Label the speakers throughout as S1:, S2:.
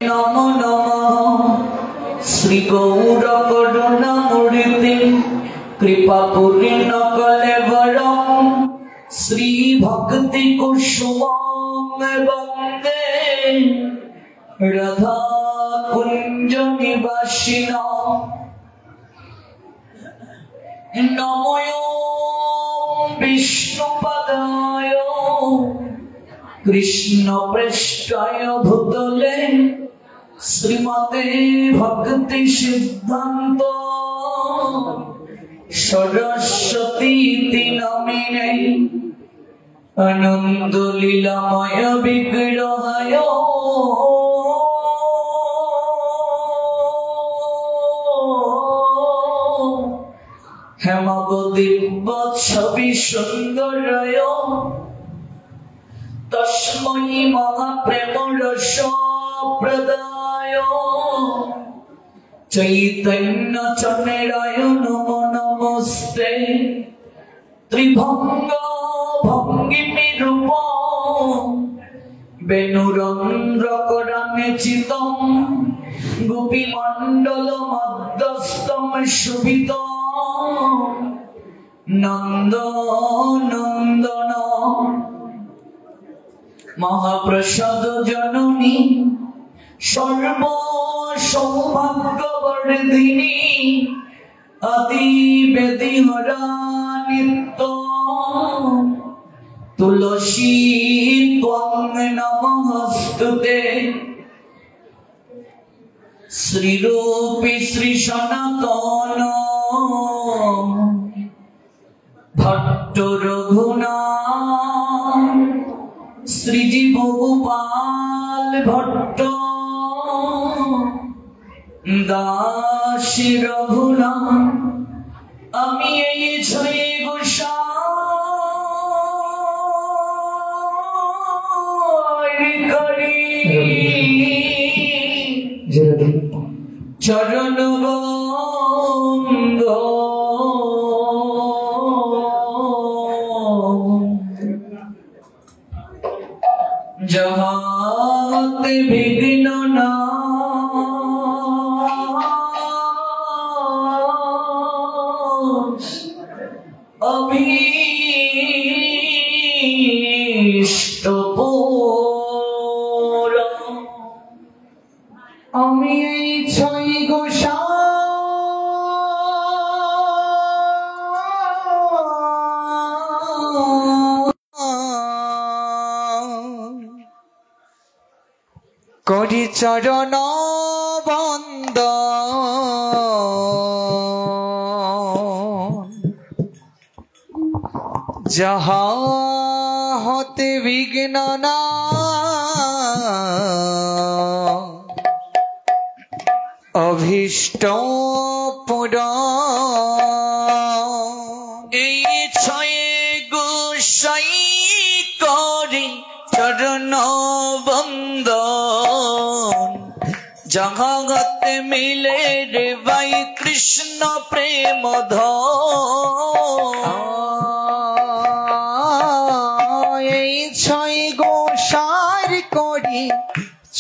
S1: नमो नमः श्री गौर करुणामूर्ति कृपा पूर्ण कलेवरम श्री भक्ति कुसुम वंदे राधा कुंज निवासिना नमो विष्णुपदाय कृष्ण पृष्ठाय भूतले श्रीमते भक्ति सिद्धांत सरस्वती नामिने आनंद लीलामय विग्रहाय हेमवदीव्य सुंदराय तस्मै महाप्रेम रस प्रदाय चैतन्य चमेराय नमो नमस्ते त्रिभंग भंगिमी रूप वेणुरंध्र करामे चितम गोपी मंडल मध्यस्थम शुभितम नंद नंदन महाप्रसाद जननी सर्व सौभाग्यवर्धिनी आदि वेदिहरा नित्य तुलसी त्वं नमस्तुते श्री रूपी श्री सनातन भट्ट रघुनाथ श्रीजीव गोपाल भट्ट दास रघुनाथ আমি এই ছয় গোসাই করি চরণ বন্ধ जहाते विघ्न ना अभीष्ट पूरा আমি এই ছয় গোসাই করি চরণ বন্দন যাহা হতে বিঘ্ন না অভীষ্ট পূরণ এই ছয় গোসাই করি চরণ বন্দন জগতে মিলে রে ভাই কৃষ্ণ প্রেম এই ছয় গোসার করি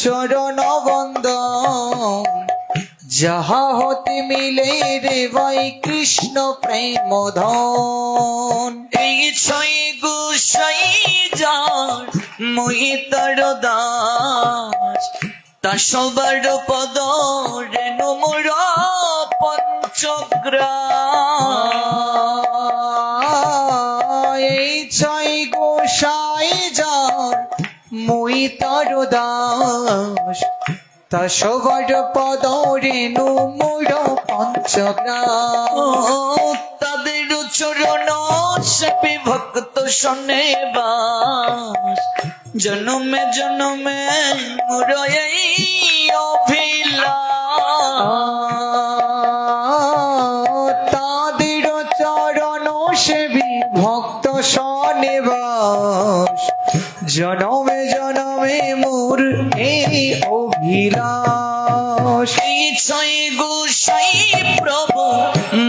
S1: চরণ বন্দন যাহা হতে মিলে রে ভাই কৃষ্ণ প্রেম ধন এই ছয় গোসাই যার মই তার দাস তা সবার পদ রেণু মোর পঞ্চগ্রাম এই ছয় গোসাই যার মই তার দাস তা সবার পদ রেণু মোর পঞ্চগ্রাম তাদের চরণ সেবি ভক্ত শোনে বাস জনমে জনমে মোর এই অভিলাষ তাদের চরণ সেবি ভক্ত শোনে বাস জনমে জনমে মোর এই অভিলাষ এই ছয় গোসাই প্রভু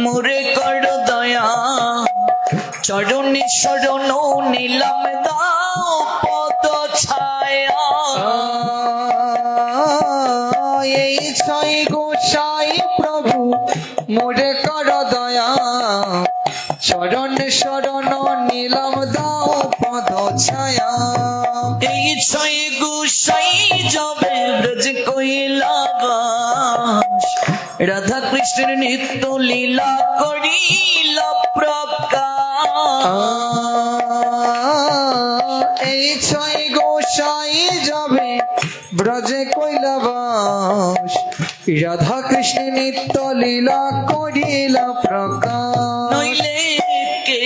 S1: মোরে কর দয়া চরণে শরণ নীলম দাও পদ ছায়া এই ছয় গোসাই প্রভু মোরে কর দয়া চরণ শরণ নীলম দাও পদ ছায়া এই ছয় গোসাই যাবে ব্রজ কৈলাস রাধা কৃষ্ণের নিত্য লীলা করিল প্রকাশ এই ছয় গোসাই যাবে ব্রজে কৈলাস রাধা কৃষ্ণ নিত্য লীলা করিল প্রকাশ নইলে কে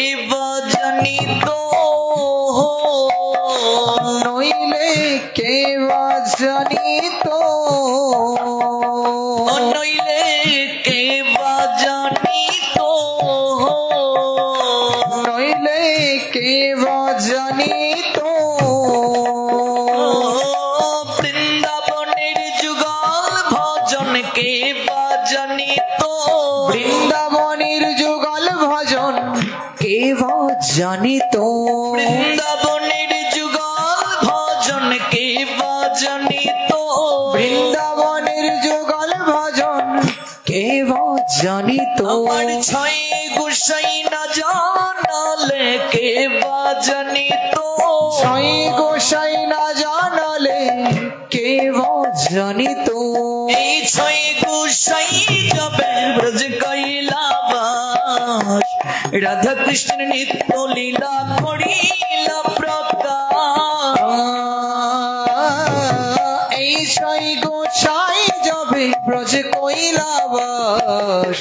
S1: জানিত নইলে কে জানিত নইলে কে জানিত নইলে কে জানিত বৃন্দাবনের যুগল ভজন কে জানিত বৃন্দাবনের যুগল ভজন কে জানিত বৃন্দাবনের যুগল ভজন কে জানিত বৃন্দাবনের যুগল ভজন কে জানিত আমার ছয় গোসাই না জানালে কে জানিত ছয় গোসাই না জানালে কে জানিত এই ছয় গোসাই যাবে ব্রজ কৈলাস রাধা কৃষ্ণ নিত্য লীলা করিল প্রকাশ এই ছয় গোসাই যাবে ব্রজ কৈলাস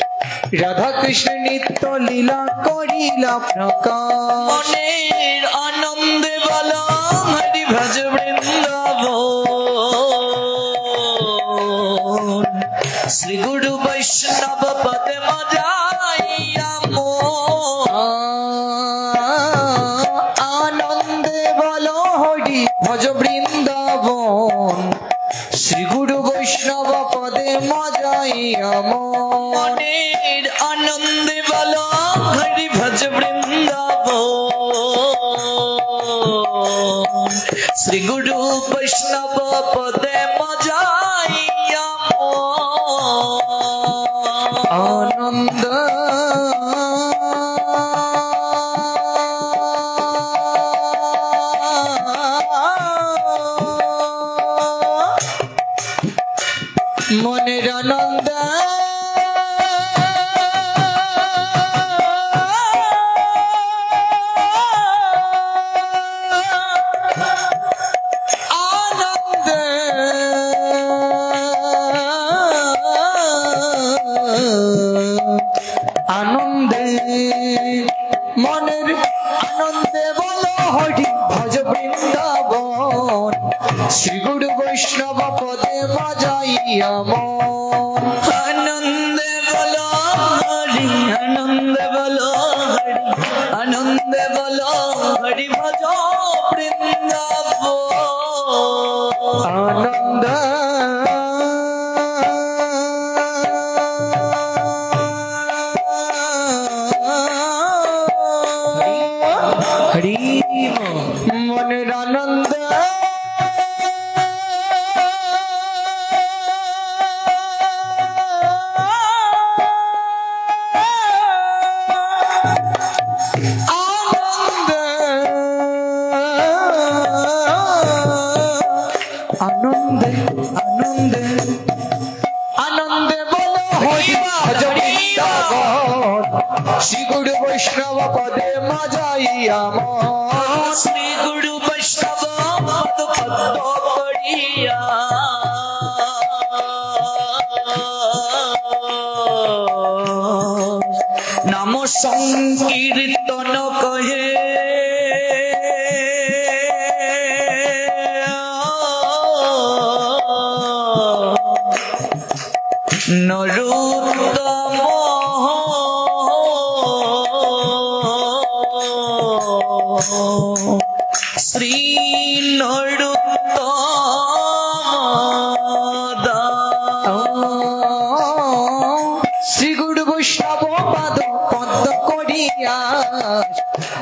S1: রাধা কৃষ্ণ নিত্য লীলা করিল প্রকাশ মনের আনন্দে বলো হরি ভজ বৃন্দাবন শ্রী গুরু বৈষ্ণব পদে মজাইয়া আনন্দে বলো হরি ভজ বৃন্দাবন শ্রী গুরু বৈষ্ণব পদে মজাইয়া মনের আনন্দে বলো হরি ভজ বৃন্দাবন শ্রী গুরু বৈষ্ণব পদে মজাইয়া আনন্দ মনের আনন্দ আনন্দে মনের আনন্দে বলো হরি ভজ বৃন্দাবন শ্রী গুরু বৈষ্ণব পদে মজাইয়া মন আনন্দে বলো হরি আনন্দে বলো হরি আনন্দে বলো হরি ভজ বৃন্দাবন আনন্দ হরি মনের আনন্দ আনন্দে আনন্দে আনন্দে বলো হরি ভজ বৃন্দাবন শ্রী গুরু বৈষ্ণব পদে মজাইয়া মন শ্রী গুরু বৈষ্ণব পদ পদ্ম পড়িয়া নাম সংকীর্তন কহে নরোত্তম শ্রী নরোত্তম শ্রী গুরু বৈষ্ণব পাদ পদ্ম করিয়া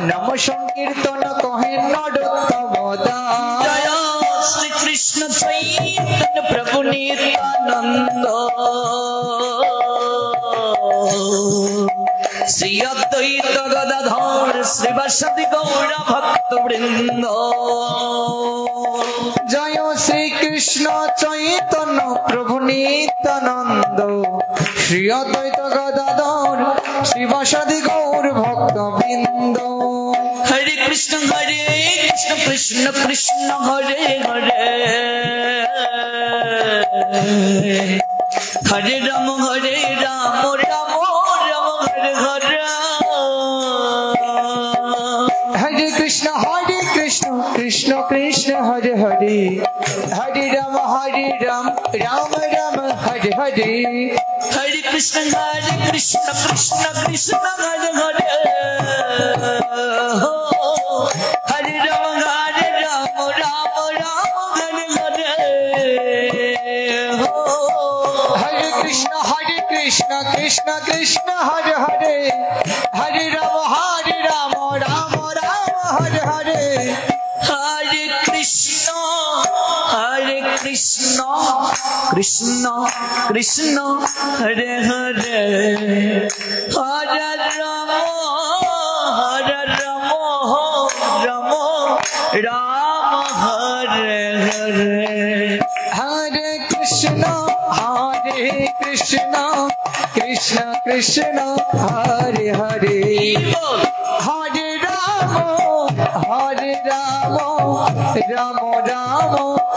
S1: নাম সংকীর্তন কহে নরোত্তম দাস জয় শ্রী কৃষ্ণ চৈতন্য প্রভু নিত্যানন্দ শ্রী অদ্বৈত গদাধর শ্রীবাসাদি গৌর ভক্তবৃন্দ
S2: জয় শ্রী কৃষ্ণ চৈতন্য প্রভু নিত্যানন্দ শ্রী অদ্বৈত গদাধর শ্রীবাসাদি গৌর ভক্তবৃন্দ
S1: হরে কৃষ্ণ কৃষ্ণ কৃষ্ণ হরে হরে হরে রাম রাম হরে হরে
S2: হরে কৃষ্ণ কৃষ্ণ কৃষ্ণ হরে হরে হরে রাম রাম রাম হরে হরে
S1: হরে কৃষ্ণ কৃষ্ণ কৃষ্ণ হরে হরে হরে রাম রাম হরে হরে
S2: হরে কৃষ্ণ কৃষ্ণ কৃষ্ণ হরে হরে হরে রাম রাম হরে হরে
S1: হরে কৃষ্ণ কৃষ্ণ কৃষ্ণ হরে হরে হরে রাম রাম হরে হরে
S2: হরে কৃষ্ণ কৃষ্ণ কৃষ্ণ হরে হরে হরে রাম রাম রাম হরে হরে
S1: হরে
S2: কৃষ্ণ হরে কৃষ্ণ কৃষ্ণ কৃষ্ণ হরে হরে
S1: হরে
S2: হরে রাম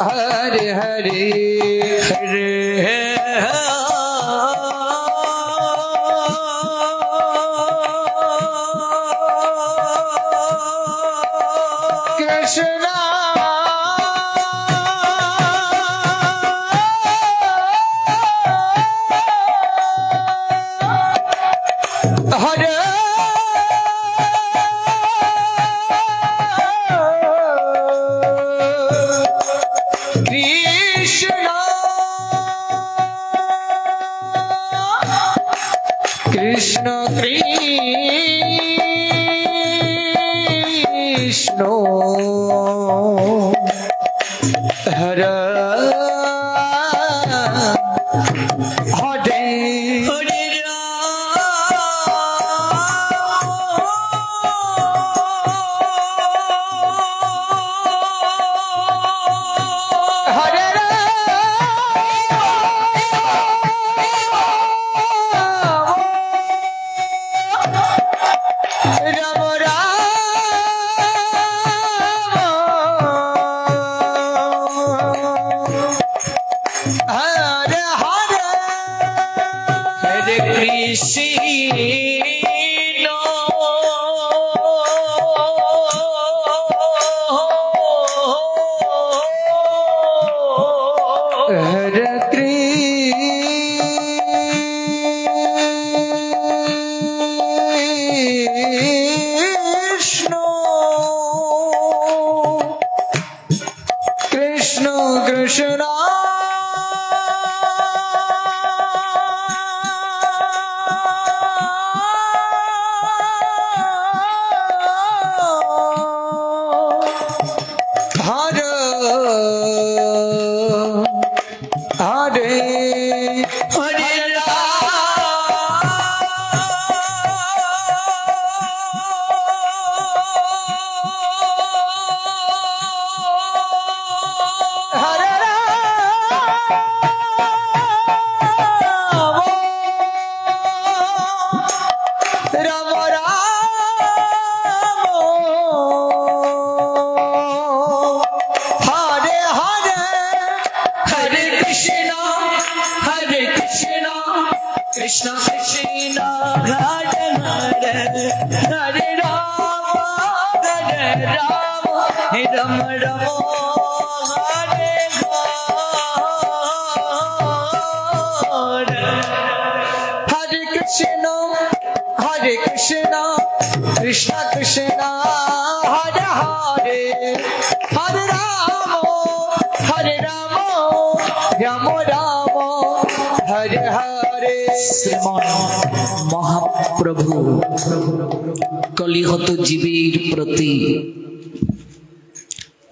S2: হরে হরে
S1: হরে কৃষ্ণ
S2: হরে কৃষ্ণ কৃষ্ণ কৃষ্ণ হরে হরে
S1: হরে
S2: হরে রাম হরে হরে
S1: হরে কৃষ্ণ কৃষ্ণ কৃষ্ণ হরে হরে হরে রাম রাম রাম হরে হরে
S2: হরে কৃষ্ণ কৃষ্ণ কৃষ্ণ হরে হরে হরে রাম রাম রাম হরে হরে
S1: শ্রীমান মহাপ্রভু কলিহত জীবের প্রতি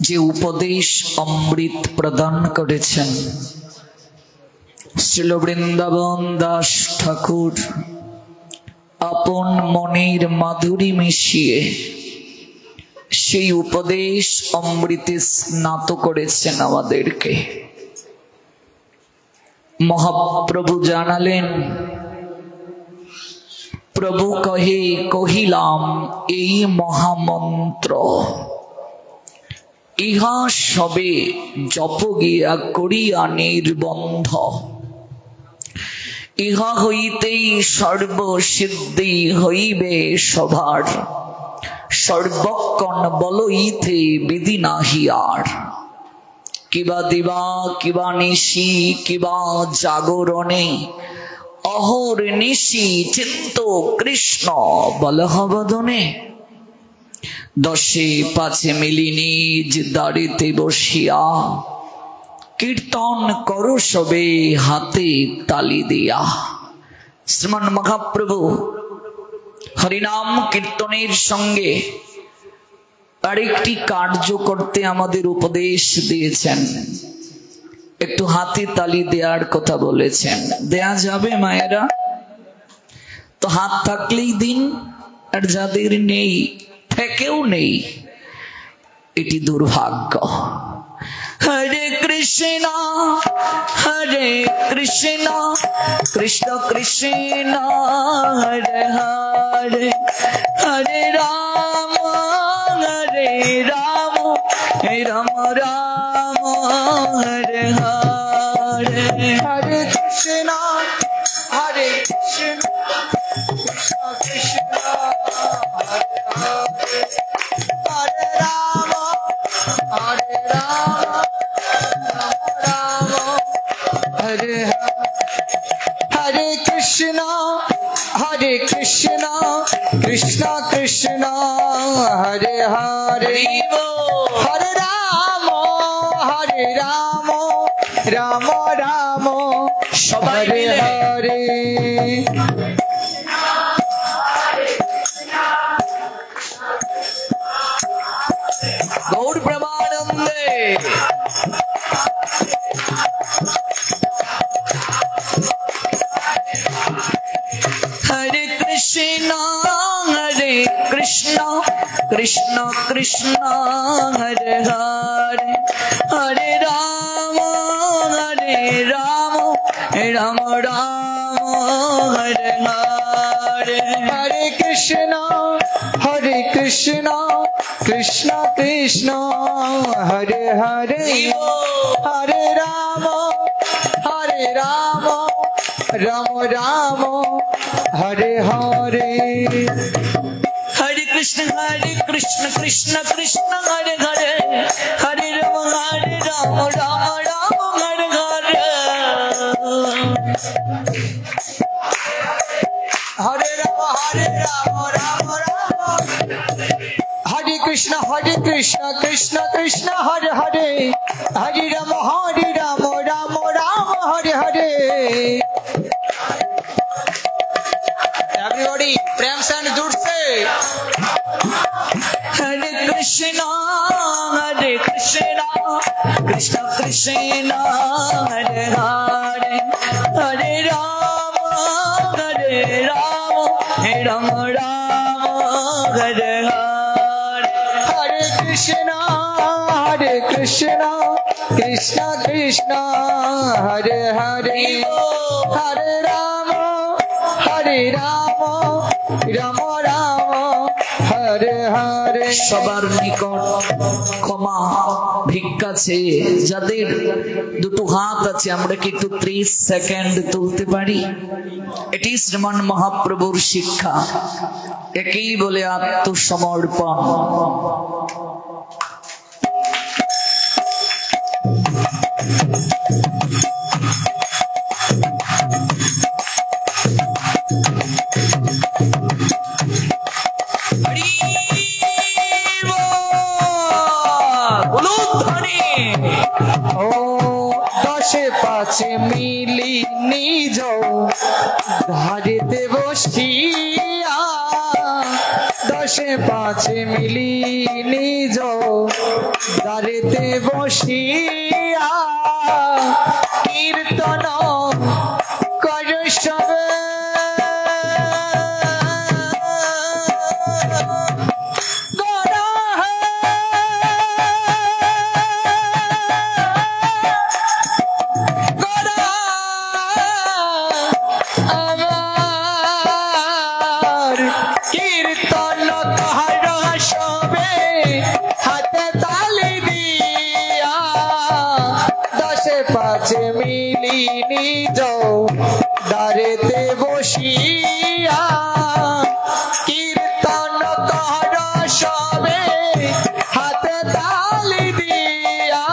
S1: যে উপদেশ অমৃত প্রদান করেছেন শ্রীল বৃন্দাবন দাস ঠাকুর আপন মনের মাধুরী মিশিয়ে সেই উপদেশ অমৃতে স্নাত করেছেন আমাদেরকে। মহাপ্রভু জানালেন, প্রভু কহে কহিলাম এই মহামন্ত্র, ইহা সবে জপ গিয়া করিয়া নির্বন্ধ, ইহা হইতেই সর্বসিদ্ধি হইবে সভার, সর্বক্ষণ বলইতে বিধি নাহি আর। কিবা দিবা কিবা নিশি কিবা জাগরণে, অহর নিশি চিত্ত কৃষ্ণ বলহবদনে। দশে পাঁচে মিলি নিজ দাঁড়িতে বসিয়া, কীর্তন করো সবে হাতে তালি দিয়া। শ্রীমান মহাপ্রভু হরিনাম কীর্তনের সঙ্গে আরেকটি কার্য করতে আমাদের উপদেশ দিয়েছেন। একটু হাতে তালি দেওয়ার কথা বলেছেন। দেয়া যাবে মায়েরা? তো হাত থাকলেই দিন, আর যাদের নেই থেকেও নেই, এটি দুর্ভাগ্য। হরে কৃষ্ণ হরে কৃষ্ণ কৃষ্ণ কৃষ্ণ হরে হরে, হরে রাম রাম রাম হরে হরে।
S2: হরে কৃষ্ণ হরে কৃষ্ণ কৃষ্ণ কৃষ্ণ হরে হরে, হরে রাম রাম হরে হরে। হরে কৃষ্ণ কৃষ্ণ কৃষ্ণ হরে হরে, হরে রাম রাম রাম
S1: সবাই
S2: হরে
S1: মিলে
S2: হরে।
S1: গৌর প্রেমানন্দে। হরে কৃষ্ণ কৃষ্ণ কৃষ্ণ হরে হরে, হরে রাম রাম রাম হরে হরে।
S2: হরে কৃষ্ণ কৃষ্ণ কৃষ্ণ হরে হরে, হরে রাম রাম রাম হরে হরে।
S1: হরে কৃষ্ণ কৃষ্ণ কৃষ্ণ হরে হরে, হরে রাম রাম রাম হরে হরে।
S2: হরে রাম রাম রাম। হরে কৃষ্ণ কৃষ্ণ কৃষ্ণ হরে হরে, হরে রাম রাম রাম হরে হরে। Everybody, प्रेम से जुट से।
S1: हरे कृष्ण कृष्ण कृष्ण हरे हरे, हरे राम राम राम हरे हरे।
S2: हरे कृष्ण कृष्ण कृष्ण हरे हरे, हरे राम राम राम हरे हरे।
S1: সবার নিকট ক্ষমা ভিক্ষা চেয়ে, যাদের দুটো হাত আছে আমরা কি একটু 30 সেকেন্ড তুলতে পারি? এটি শ্রীমান মহাপ্রভুর শিক্ষা, একেই বলে আত্মসমর্পণ।
S2: দশে পাঁচে মিলি নিজ ধারিতে বসিয়া, দশে পাঁচে মিলি নিজ ধারিতে বসিয়া, কীর্তন পাছে মিলি নিজ দ্বারেতে বসিয়া কীর্তন কর সবে হাতে তালি দিয়া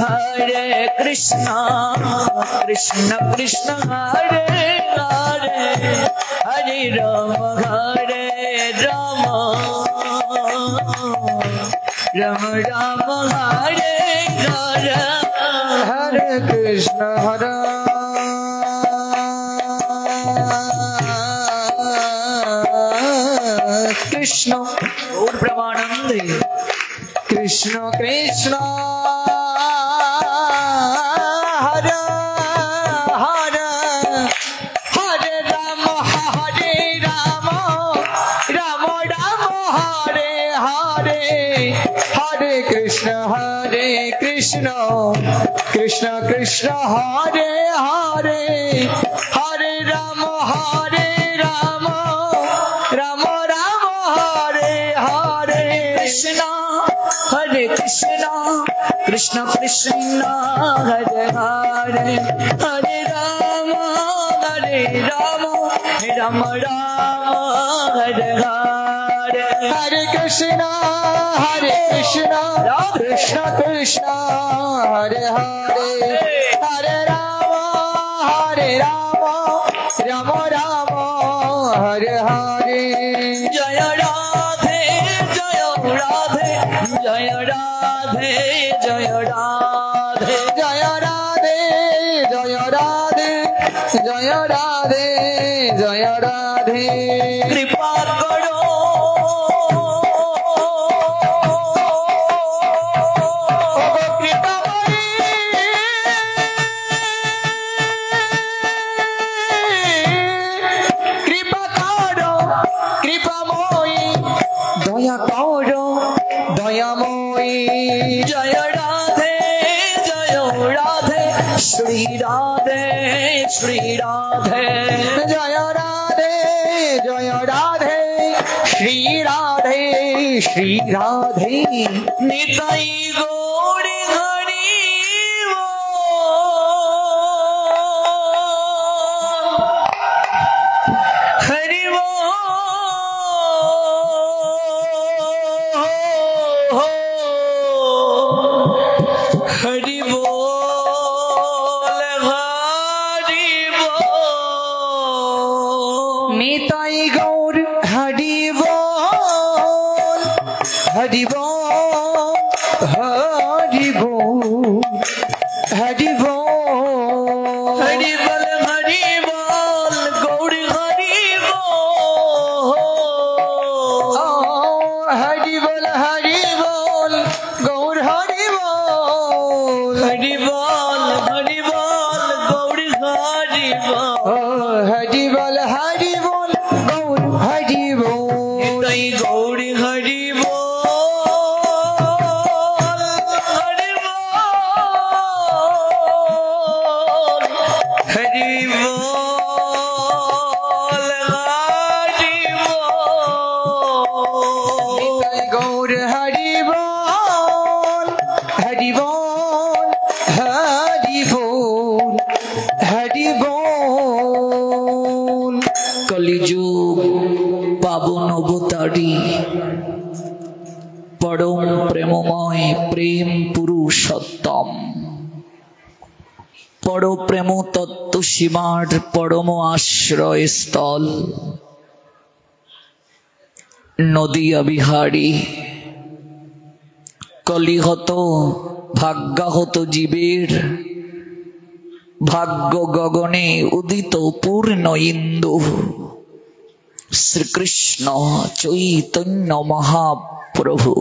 S1: हरे कृष्ण कृष्ण कृष्ण हरे हरे हरे राम राम राम हरे हरे
S2: हरे कृष्ण हरे कृष्ण
S1: और ब्रह्मानंदे
S2: कृष्ण कृष्ण हरे हरे हरे राम राम राम हरे हरे हरे कृष्ण कृष्ण कृष्ण हरे हरे हरे राम राम राम हरे हरे
S1: हरे कृष्ण कृष्ण कृष्ण हरे हरे हरे राम राम राम हरे हरे
S2: हरे कृष्ण कृष्ण कृष्ण हरे हरे हरे राम राम राम हरे हरे
S1: जय राधे जय राधे जय राधे जय राधे
S2: जय राधे जय राधे जय राधे जय राधे
S1: कृपा करो जय राधे श्री राधे श्री राधे
S2: जय राधे श्री राधे श्री राधे
S1: निताई गौर हरि हरि हरि
S2: निताई गौर हरि बोल हरि बोल हरि बोल हरि बोल
S1: हरि बोल गौर हरि बोल
S2: हरि बोल गौर हरि बोल
S1: हरि बोल गौर हरि बोल
S2: हरि बोल गौर हरि बोल
S1: निताई गौर हरि कलिजुग पावन अवतारी परम प्रेममय प्रेम पुरुषोत्तम पर प्रेम तत्व सीमार परम आश्रय स्थल नदिया बिहारी कलिहत भाग्याहत जीवेर भाग्य गगने उदित पूर्ण इंदु श्रीकृष्ण चैतन्य महाप्रभु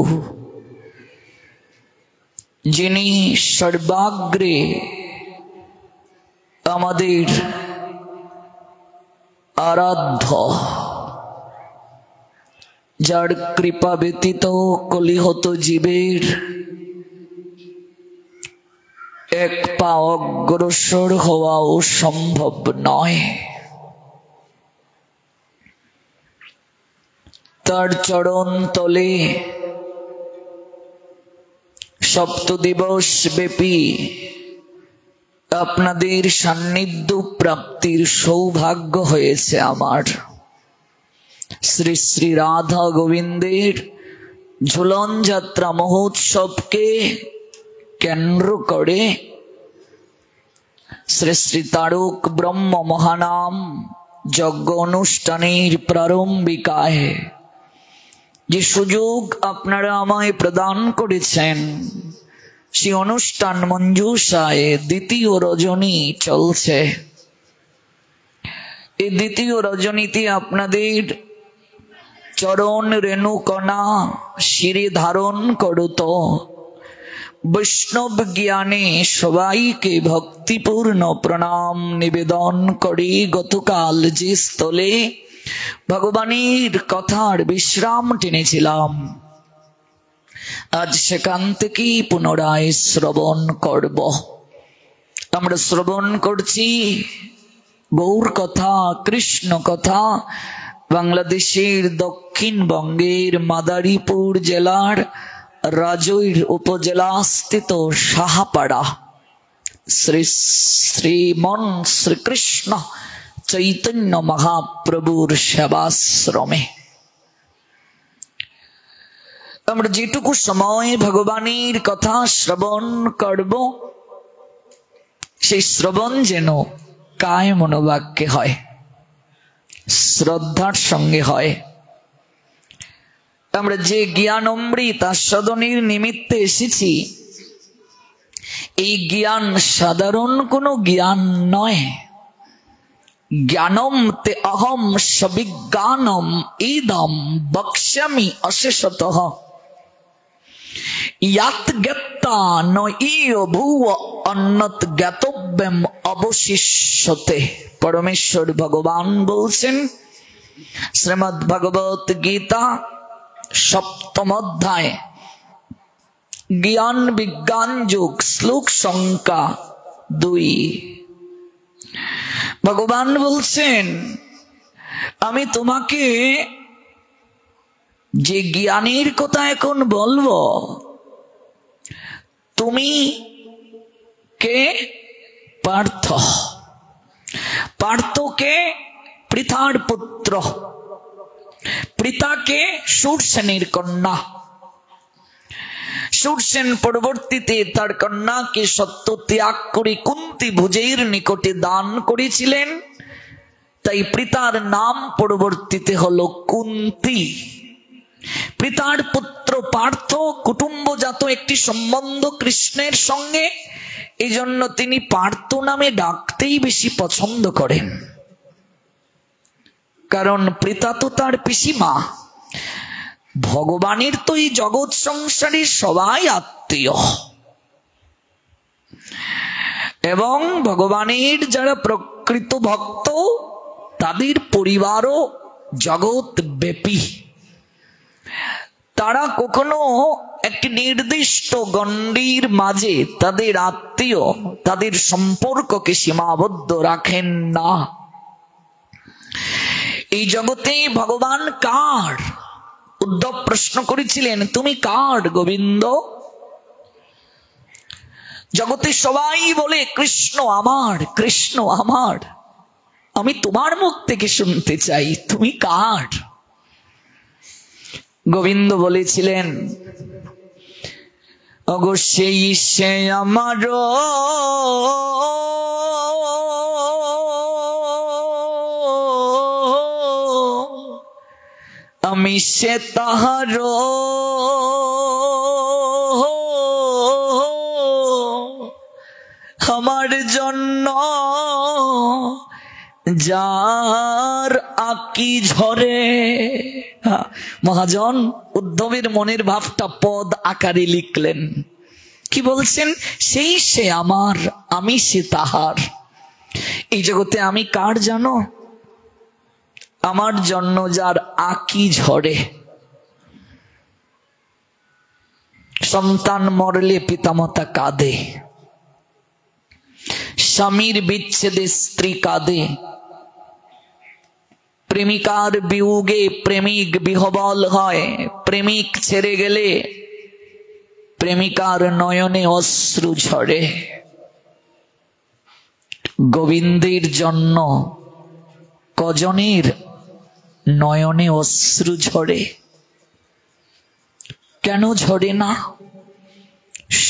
S1: जिनी सर्वाग्रे आमादेर आराध्य जार कृपा व्यतीत कलिहत जीवेर एक पा अग्रसर हওয়াও সম্ভব নয়। तार चरण तले সপ্ত দিবস ব্যাপী আপনাদের সান্নিধ্য প্রাপ্তির সৌভাগ্য হয়েছে আমার। শ্রী শ্রী রাধা গোবিন্দের ঝুলন যাত্রা মহোৎসবকে কেন্দ্র করে শ্রী শ্রী তারক ব্রহ্ম মহানাম যজ্ঞ অনুষ্ঠানের প্রারম্ভিকায় যে সুযোগ আপনারা আমায় প্রদান করেছেন, সেই অনুষ্ঠান মঞ্জুষায় দ্বিতীয় রজনী চলছে। এই দ্বিতীয় রজনীতে আপনাদের চরণ রেণুকণা শিরে ধারণ করত বৈষ্ণব জ্ঞানে সবাইকে ভক্তিপূর্ণ প্রণাম নিবেদন করে গতকাল যে স্থলে ভগবানের কথার বিশ্রাম টেনেছিলাম, আজ সেখান থেকেই পুনরায় শ্রবণ করব। আমরা শ্রবণ করছি গৌর কথা, কৃষ্ণ কথা, বাংলাদেশের দক্ষিণবঙ্গের মাদারীপুর জেলার রাজৈর উপজেলা স্থিত সাহাপাড়া শ্রী শ্রীমন শ্রীকৃষ্ণ চৈতন্য মহাপ্রভুর সেবাশ্রমে আমরা যেটুকু সময় ভগবানের কথা শ্রবণ করব, সেই শ্রবণ যেন কায় মনোবাক্যে হয়, শ্রদ্ধার সঙ্গে হয়। আমরা যে জ্ঞান অমৃত আস্বাদনের নিমিত্তে এসেছি, এই জ্ঞান সাধারণ কোনো জ্ঞান নয়। জ্ঞানম তে অহম সবিজ্ঞানম ইদম বক্ষ্যামি অশেষতঃ ইয়াত জ্ঞাতা ন ইয় ভুব অন্যত জ্ঞাতব্যম অবশিষ্যতে। পরমেশ্বর ভগবান বলছেন শ্রীমদ্ ভগবত গীতা সপ্তম অধ্যায় জ্ঞান বিজ্ঞান যোগ শ্লোক সংখ্যা 2। ভগবান বলছেন, আমি তোমাকে যে জ্ঞানের কথা এখন বলবো, তুমি কে? পার্থ। পার্থকে পৃথার পুত্র, পৃথাকে সুরসেনের কন্যা। সুরসেন পরবর্তীতে তার কন্যাকে সত্য ত্যাগ করে কুন্তী ভুজের নিকটে দান করেছিলেন, তাই পৃথার নাম পরবর্তীতে হলো কুন্তী। পৃথার পুত্র পার্থ কুটুম্বজাত একটি সম্বন্ধ কৃষ্ণের সঙ্গে, এই জন্য তিনি পার্থ নামে ডাকতেই বেশি পছন্দ করেন, কারণ পৃথা তো তার পিসিমা। ভগবানের তো এই জগৎ সংসারে সবাই আত্মীয়, এবং ভগবানের যারা প্রকৃত ভক্ত তাদের পরিবারও জগৎ ব্যাপী। তারা কখনো একটি নির্দিষ্ট গণ্ডির মাঝে তাদের আত্মীয়, তাদের সম্পর্ককে সীমাবদ্ধ রাখেন না। এই জগতে ভগবান কার? উদ্ধব প্রশ্ন করেছিলেন, তুমি কার গোবিন্দ? জগতে সবাই বলে কৃষ্ণ আমার, কৃষ্ণ আমার। আমি তোমার মুখ থেকে শুনতে চাই, তুমি কার? গোবিন্দ বলেছিলেন, ওগো সেই সে আমার, আমি সে তাহার, আমার জন্য যার আকি ঝরে। মহাজন উদ্ধবের মনের ভাবটা পদ আকারে লিখলেন। কি বলছেন? সেই সে আমার, আমি সে তাহার। এই জগতে আমি কার জানো? আমার জন্য যার আকি ঝরে। সন্তান মরলে পিতামাতা কাঁদে, স্বামীর বিচ্ছেদে স্ত্রী কাঁদে, প্রেমিকার বিয়োগে প্রেমিক বিহবল হয়, প্রেমিক ছেড়ে গেলে প্রেমিকার নয়নে অশ্রু ঝরে। গোবিন্দের জন্য কজনের নয়নে অশ্রু ঝরে? কেন ঝরে না?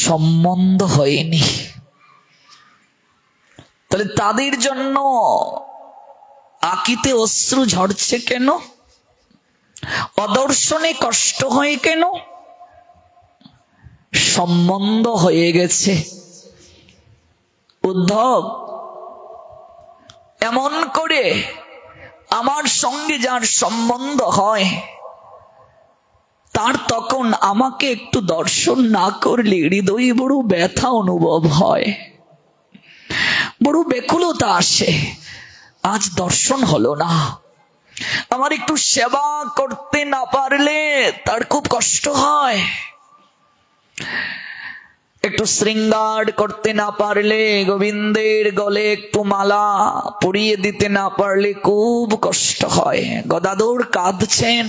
S1: সম্বন্ধ হয়নি। তাহলে তাদের জন্য আকিতে অশ্রু ঝরছে কেন? অদর্শনে কষ্ট হয় কেন? সম্বন্ধ হয়ে গেছে। উদ্ধব, এমন করে আমার সঙ্গে যার সম্বন্ধ হয় তার তখন আমাকে একটু দর্শন না করলে হৃদয়ে বড় ব্যথা অনুভব হয়, বড় ব্যাকুলতা আসে। আজ দর্শন হলো না, আমার একটু সেবা করতে না পারলে তার খুব কষ্ট হয়, একটু শৃঙ্গার করতে না পারলে, গোবিন্দের গলে একটু মালা পরিয়ে দিতে না পারলে খুব কষ্ট হয়। গদাধর কাঁদছেন,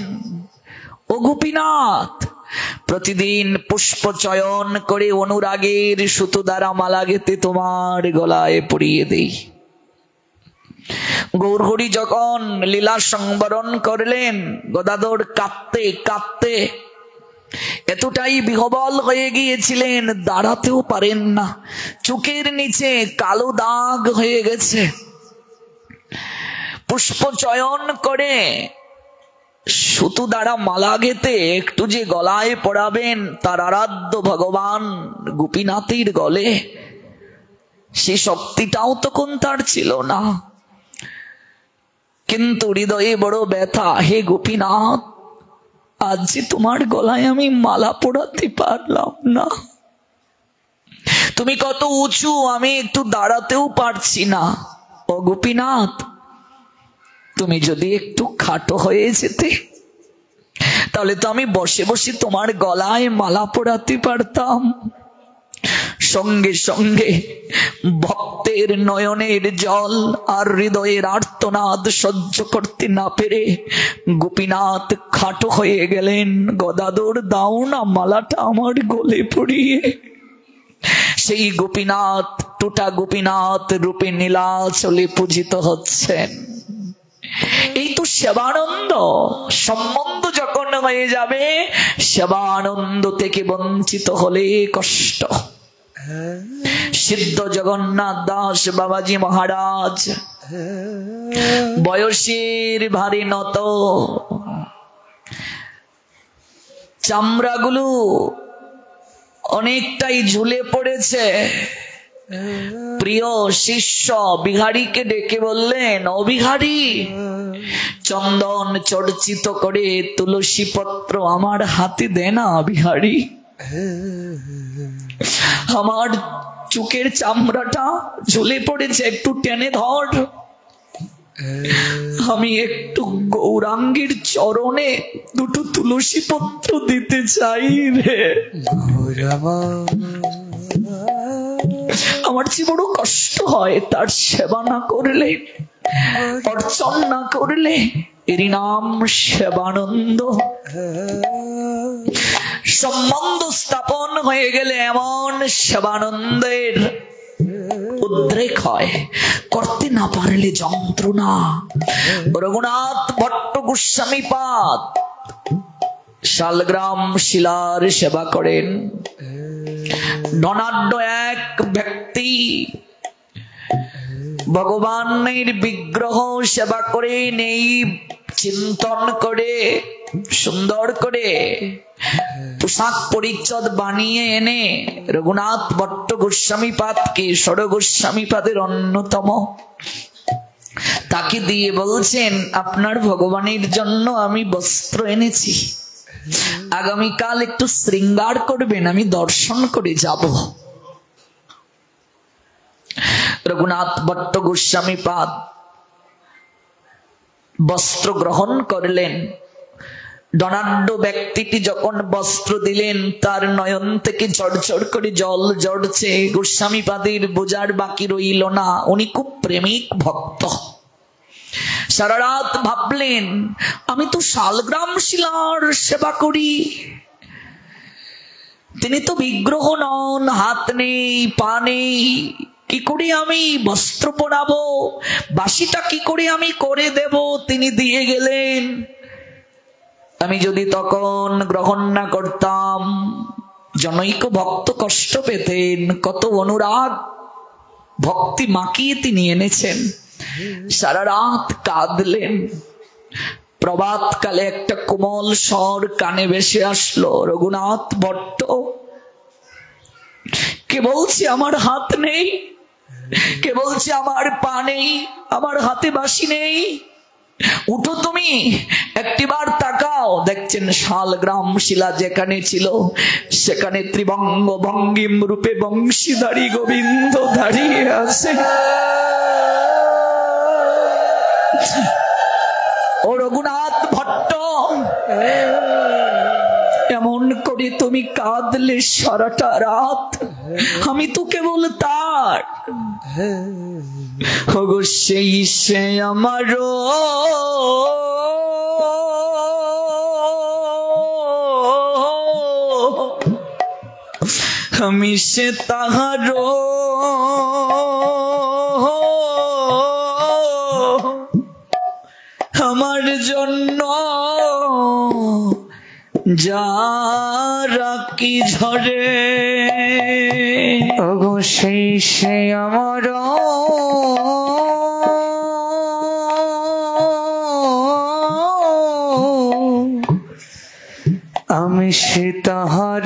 S1: ও গোপীনাথ, প্রতিদিন পুষ্প চয়ন করে অনুরাগের সুতো দ্বারা মালা গেতে তোমার গলায় পরিয়ে দেই। গৌরহরি যখন লীলা সংবরণ করলেন, গদাধর কাঁদতে কাঁদতে এতটাই বিহবল হয়ে গিয়েছিলেন, দাঁড়াতেও পারেন না, চোখের নিচে কালো দাগ হয়ে গেছে। পুষ্প চয়ন করে সুতো দ্বারা মালা গেতে একটু যে গলায় পড়াবেন তার আরাধ্য ভগবান গোপীনাথের গলে, সে শক্তিটাও তখন তার ছিল না। কিন্তু হৃদয়ে বড় ব্যথা, হে গোপীনাথ, আজ যে তোমার গলায় আমি মালা পড়াতে পারলাম না। তুমি কত উঁচু, আমি একটু দাঁড়াতেও পারছি না। ও গোপীনাথ, তুমি যদি একটু খাটো হয়ে যেতে তাহলে তো আমি বসে বসে তোমার গলায় মালা পড়াতে পারতাম। সঙ্গে সঙ্গে ভক্তের নয়নের জল আর হৃদয়ের আর্তনাদ সহ্য করতে না পেরে গোপীনাথ খাটো হয়ে গেলেন। গদাধর, দাও না মালাটা আমার গলে পড়িয়ে। সেই গোপীনাথ টুটা গোপীনাথ রূপে নীলাচলে পূজিত হচ্ছেন। এই তো সেবানন্দ। সম্বন্ধ যখন হয়ে যাবে, সেবানন্দ থেকে বঞ্চিত হলে কষ্ট। সিদ্ধ জগন্নাথ দাস বাবাজি মহারাজ বয়সের ভারী নত, চামড়াগুলো অনেকটাই ঝুলে পড়েছে। প্রিয় শিষ্য বিহারীকে ডেকে বললেন, ও বিহারী, চন্দন চর্চিত করে তুলসী পত্র আমার হাতে দে না বিহারী। আমার চুকের চামড়াটা ঝুলে পড়েছে, একটু টেনে ধর। আমি একটু গৌরাঙ্গের চরণে দুটো তুলসী পত্র দিতে চাই রে। আমার যে বড় কষ্ট হয় তার সেবা না করলে, অর্চন না করলে। এরই নাম সেবানন্দ। সম্বন্ধ স্থাপন হয়ে গেলে এমন সেবানন্দের উদ্রেক হয়, করতে না পারলে যন্ত্রণা। রঘুনাথ ভট্ট গোস্বামীপাদ শালগ্রাম শিলার সেবা করেন। ধনাঢ্য এক ব্যক্তি ভগবানের বিগ্রহ সেবা করে নেই, চিন্তন করে সুন্দর করে পোশাক পরিচ্ছদ বানিয়ে এনে রঘুনাথ ভট্ট গোস্বামীপাদকে, ষড় গোস্বামীপাদের অন্যতম, তাকে দিয়ে বলছেন, আপনার ভগবানের জন্য আমি বস্ত্র এনেছি, আগামীকাল একটু শৃঙ্গার করবেন, আমি দর্শন করে যাব। রঘুনাথ ভট্ট গোস্বামীপাদ বস্ত্র গ্রহণ করলেন। ধনাঢ্য ব্যক্তিটি যখন বস্ত্র দিলেন, তার নয়ন থেকে ঝরঝর করে জল ঝরছে। গোস্বামীপাদের বোঝার বাকি রইল না, উনি খুব প্রেমিক ভক্ত। সারা রাত ভাবলেন, আমি তো শালগ্রাম শিলার সেবা করি, তিনি তো বিগ্রহ নন, হাত নেই, পা নেই, কি করে আমি বস্ত্র পরাবো, বাসিটা কি করে আমি করে দেব, তিনি দিয়ে গেলেন। আমি যদি তখন গ্রহণ না করতাম, জনৈক ভক্ত কষ্ট পেতেন। কত অনুরাগ ভক্তি মাখিয়ে তিনি এনেছেন। সারা রাত কাঁদলেন। প্রভাত কালে একটা কোমল স্বর কানে ভেসে আসলো, রঘুনাথ ভট্ট কে বলছে আমার হাত নেই, কে বলছে আমার পা নেই, আমার হাতে বাঁশি নেই, উঠো তুমি একটিবার তাকাও। দেখছেন শালগ্রাম শিলা যেখানে ছিল সেখানে ত্রিভঙ্গ ভঙ্গিম রূপে বংশীধারী গোবিন্দ দাঁড়িয়ে আছে। ও রঘুনাথ ভট্ট, এমন করে তুমি কাঁদলে সারাটা রাত, আমি তো কেবল তার। ওগো সেই সে আমারও আমি সে তাহারও আমার জন্য যারা কি ঝরে।
S2: ওগো সেই সে আমার আমি সে তাহার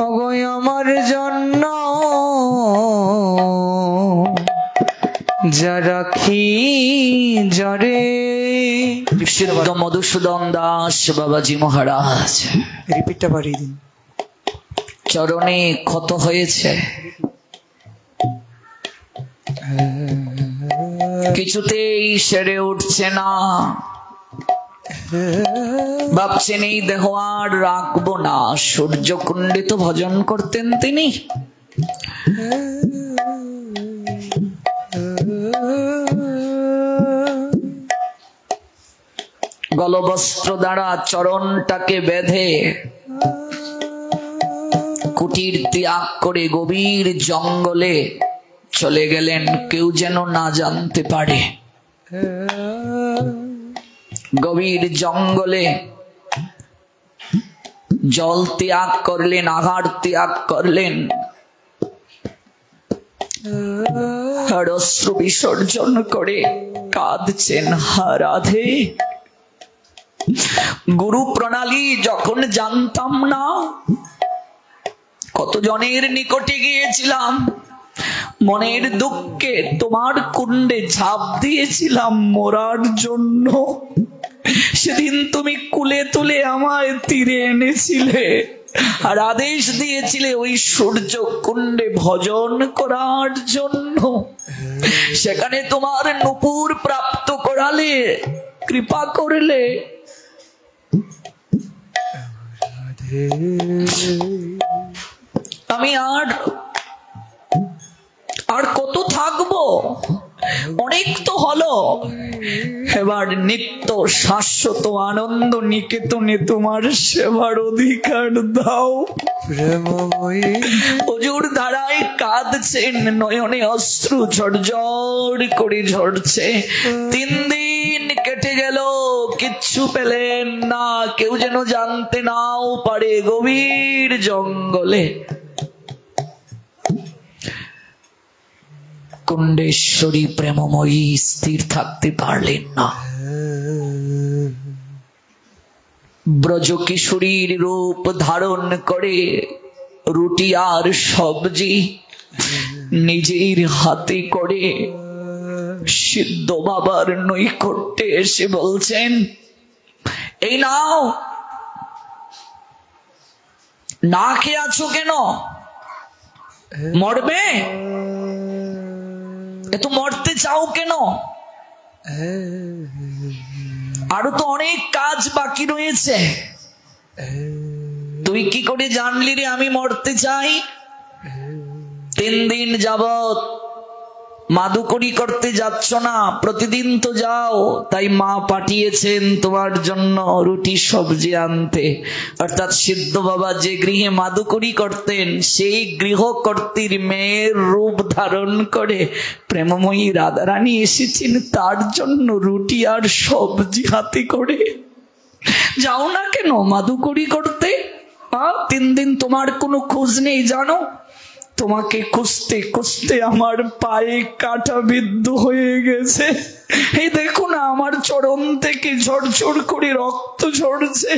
S2: ওগো আমার জন্য যা রাখি জরে।
S1: সিদ্ধ মধুসূদন দাস বাবাজি মহারাজ
S2: রিপিটটা বাড়িয়ে দিন।
S1: চরণে ক্ষত হয়েছে, কিছুতেই সেরে উঠছে না। ভাবছেন এই দেহ আর রাখবো না। সূর্যকুণ্ডে তো ভজন করতেন তিনি। গলবস্ত্র দ্বারা চরণটাকে বেঁধে কুটির ত্যাগ করে গভীর জঙ্গলে চলে গেলেন, কেউ যেন না জানতে পারে। গভীর জঙ্গলে জল ত্যাগ করলেন, আহার ত্যাগ করলেন, আর অশ্রু বিসর্জন করে কাঁদছেন, হা রাধে, গুরু প্রণালী যখন জানতাম না, কতজনের নিকটে গিয়েছিলাম, মনের দুঃখে তোমার কুণ্ডে ঝাঁপ দিয়েছিলাম মরার জন্য। সেদিন তুমি কুলে তুলে আমায় তীরে এনেছিলে আর আদেশ দিয়েছিলে ওই সূর্য কুণ্ডে ভজন করার জন্য। সেখানে তোমার নূপুর প্রাপ্ত করালে, কৃপা করলে। আমি আর কত থাকবো, অনেক তো হলো। এবার নিত্য শাশ্বত আনন্দ নিকেতনে তোমার সেবার অধিকার দাও। হুজুর ধারায় কাঁদছেন, নয়নে অশ্রু ঝরঝর করে ঝরছে। 3 দিন কেটে গেল, কিচ্ছু পেলেন না, কেউ যেন জানতে নাও পারে। গভীর জঙ্গলে কুণ্ডেশ্বরী প্রেমময়ী স্থির থাকতে পারলেন না। ব্রজকিশোরীর রূপ ধারণ করে রুটি আর সবজি নিজের হাতে করে সিদ্ধ বাবার নৈকট্যে এসে বলছেন, এই নাও। না খেয়ে আছো কেন? মরবে? এত মরতে চাও কেন? আরো তো অনেক কাজ বাকি রয়েছে। তুই কি করে জানলি রে আমি মরতে চাই? 3 দিন যাবত মাদুকরি করতে যাচ্ছ না, প্রতিদিন তো যাও, তাই মা পাঠিয়েছেন তোমার জন্য রুটি সবজি আনতে। অর্থাৎ সিদ্ধ বাবা যে গৃহে মাদুকরি করতেন সেই গৃহকর্ত্রীর মেয়ের রূপ ধারণ করে প্রেমময়ী রাধারানী এসেছেন তার জন্য রুটি আর সবজি হাতে করে। যাও না কেন মাদুকরি করতে? 3 দিন তোমার কোনো খোঁজ নেই জানো? তোমাকে খুঁজতে খুঁজতে আমার পায়ে কাঁটা বিদ্ধ হয়ে গেছে। এই দেখো না আমার চরণ থেকে ঝরঝর করে রক্ত ঝরছে।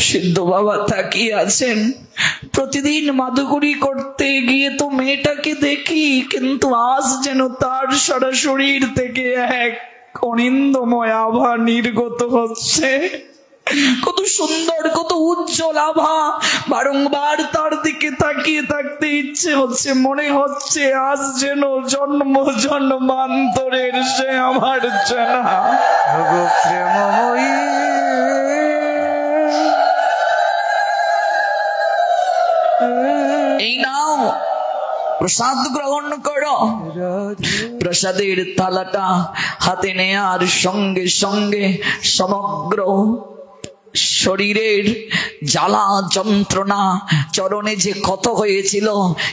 S1: সিদ্ধ বাবা তাকিয়ে আছেন। প্রতিদিন মাদুকরি করতে গিয়ে তো মেয়েটাকে দেখি, কিন্তু আজ যেন তার সারা শরীর থেকে এক অনিন্দময় আভা নির্গত হচ্ছে। কত সুন্দর, কত উজ্জ্বল আভা। বারংবার তার দিকে তাকিয়ে থাকতে ইচ্ছে হচ্ছে, মনে হচ্ছে আজ যেন জন্ম জন্মান্তরের সে আমার চেনা।
S2: প্রেমময়ী
S1: এই নাও প্রসাদ গ্রহণ করো। প্রসাদের থালাটা হাতে নেয়ার সঙ্গে সঙ্গে সমগ্র শরীরের জ্বালা যন্ত্রণা, চরণে যে ক্ষত হয়েছিল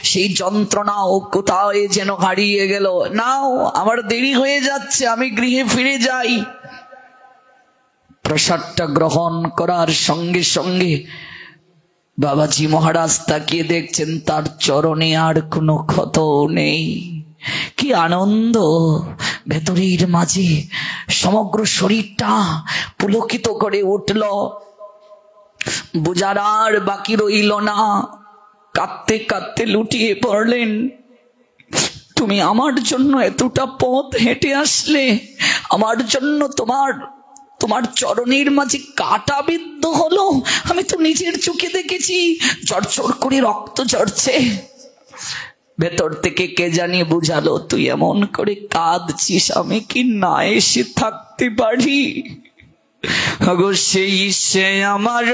S1: সেই যন্ত্রণাও কোথায় যেন হারিয়ে গেল। নাও আমার দেরি হয়ে যাচ্ছে, আমি গৃহে ফিরে যাই। প্রসাদটা গ্রহণ করার সঙ্গে সঙ্গে বাবাজি মহারাজ তাকিয়ে দেখছেন তার চরণে আর কোনো ক্ষত নেই। কি আনন্দ! ভেতরের মাঝে সমগ্র শরীরটা পুলকিত করে উঠল। বুঝার আর বাকি রইল না। কাঁদতে কাঁদতে লুটিয়ে পড়লেন। তুমি আমার জন্য এতটা পথ হেঁটে আসলে, আমার জন্য তোমার চরণের মাঝে কাঁটা বিদ্ধ হলো। আমি তো নিজের চোখে দেখেছি, ঝরঝর করে রক্ত ঝরছে। ভেতর থেকে কে জানি বুঝালো, তুই এমন করে কাঁদছিস, আমি কি না এসে থাকতে পারি? আগো সেই সে আমার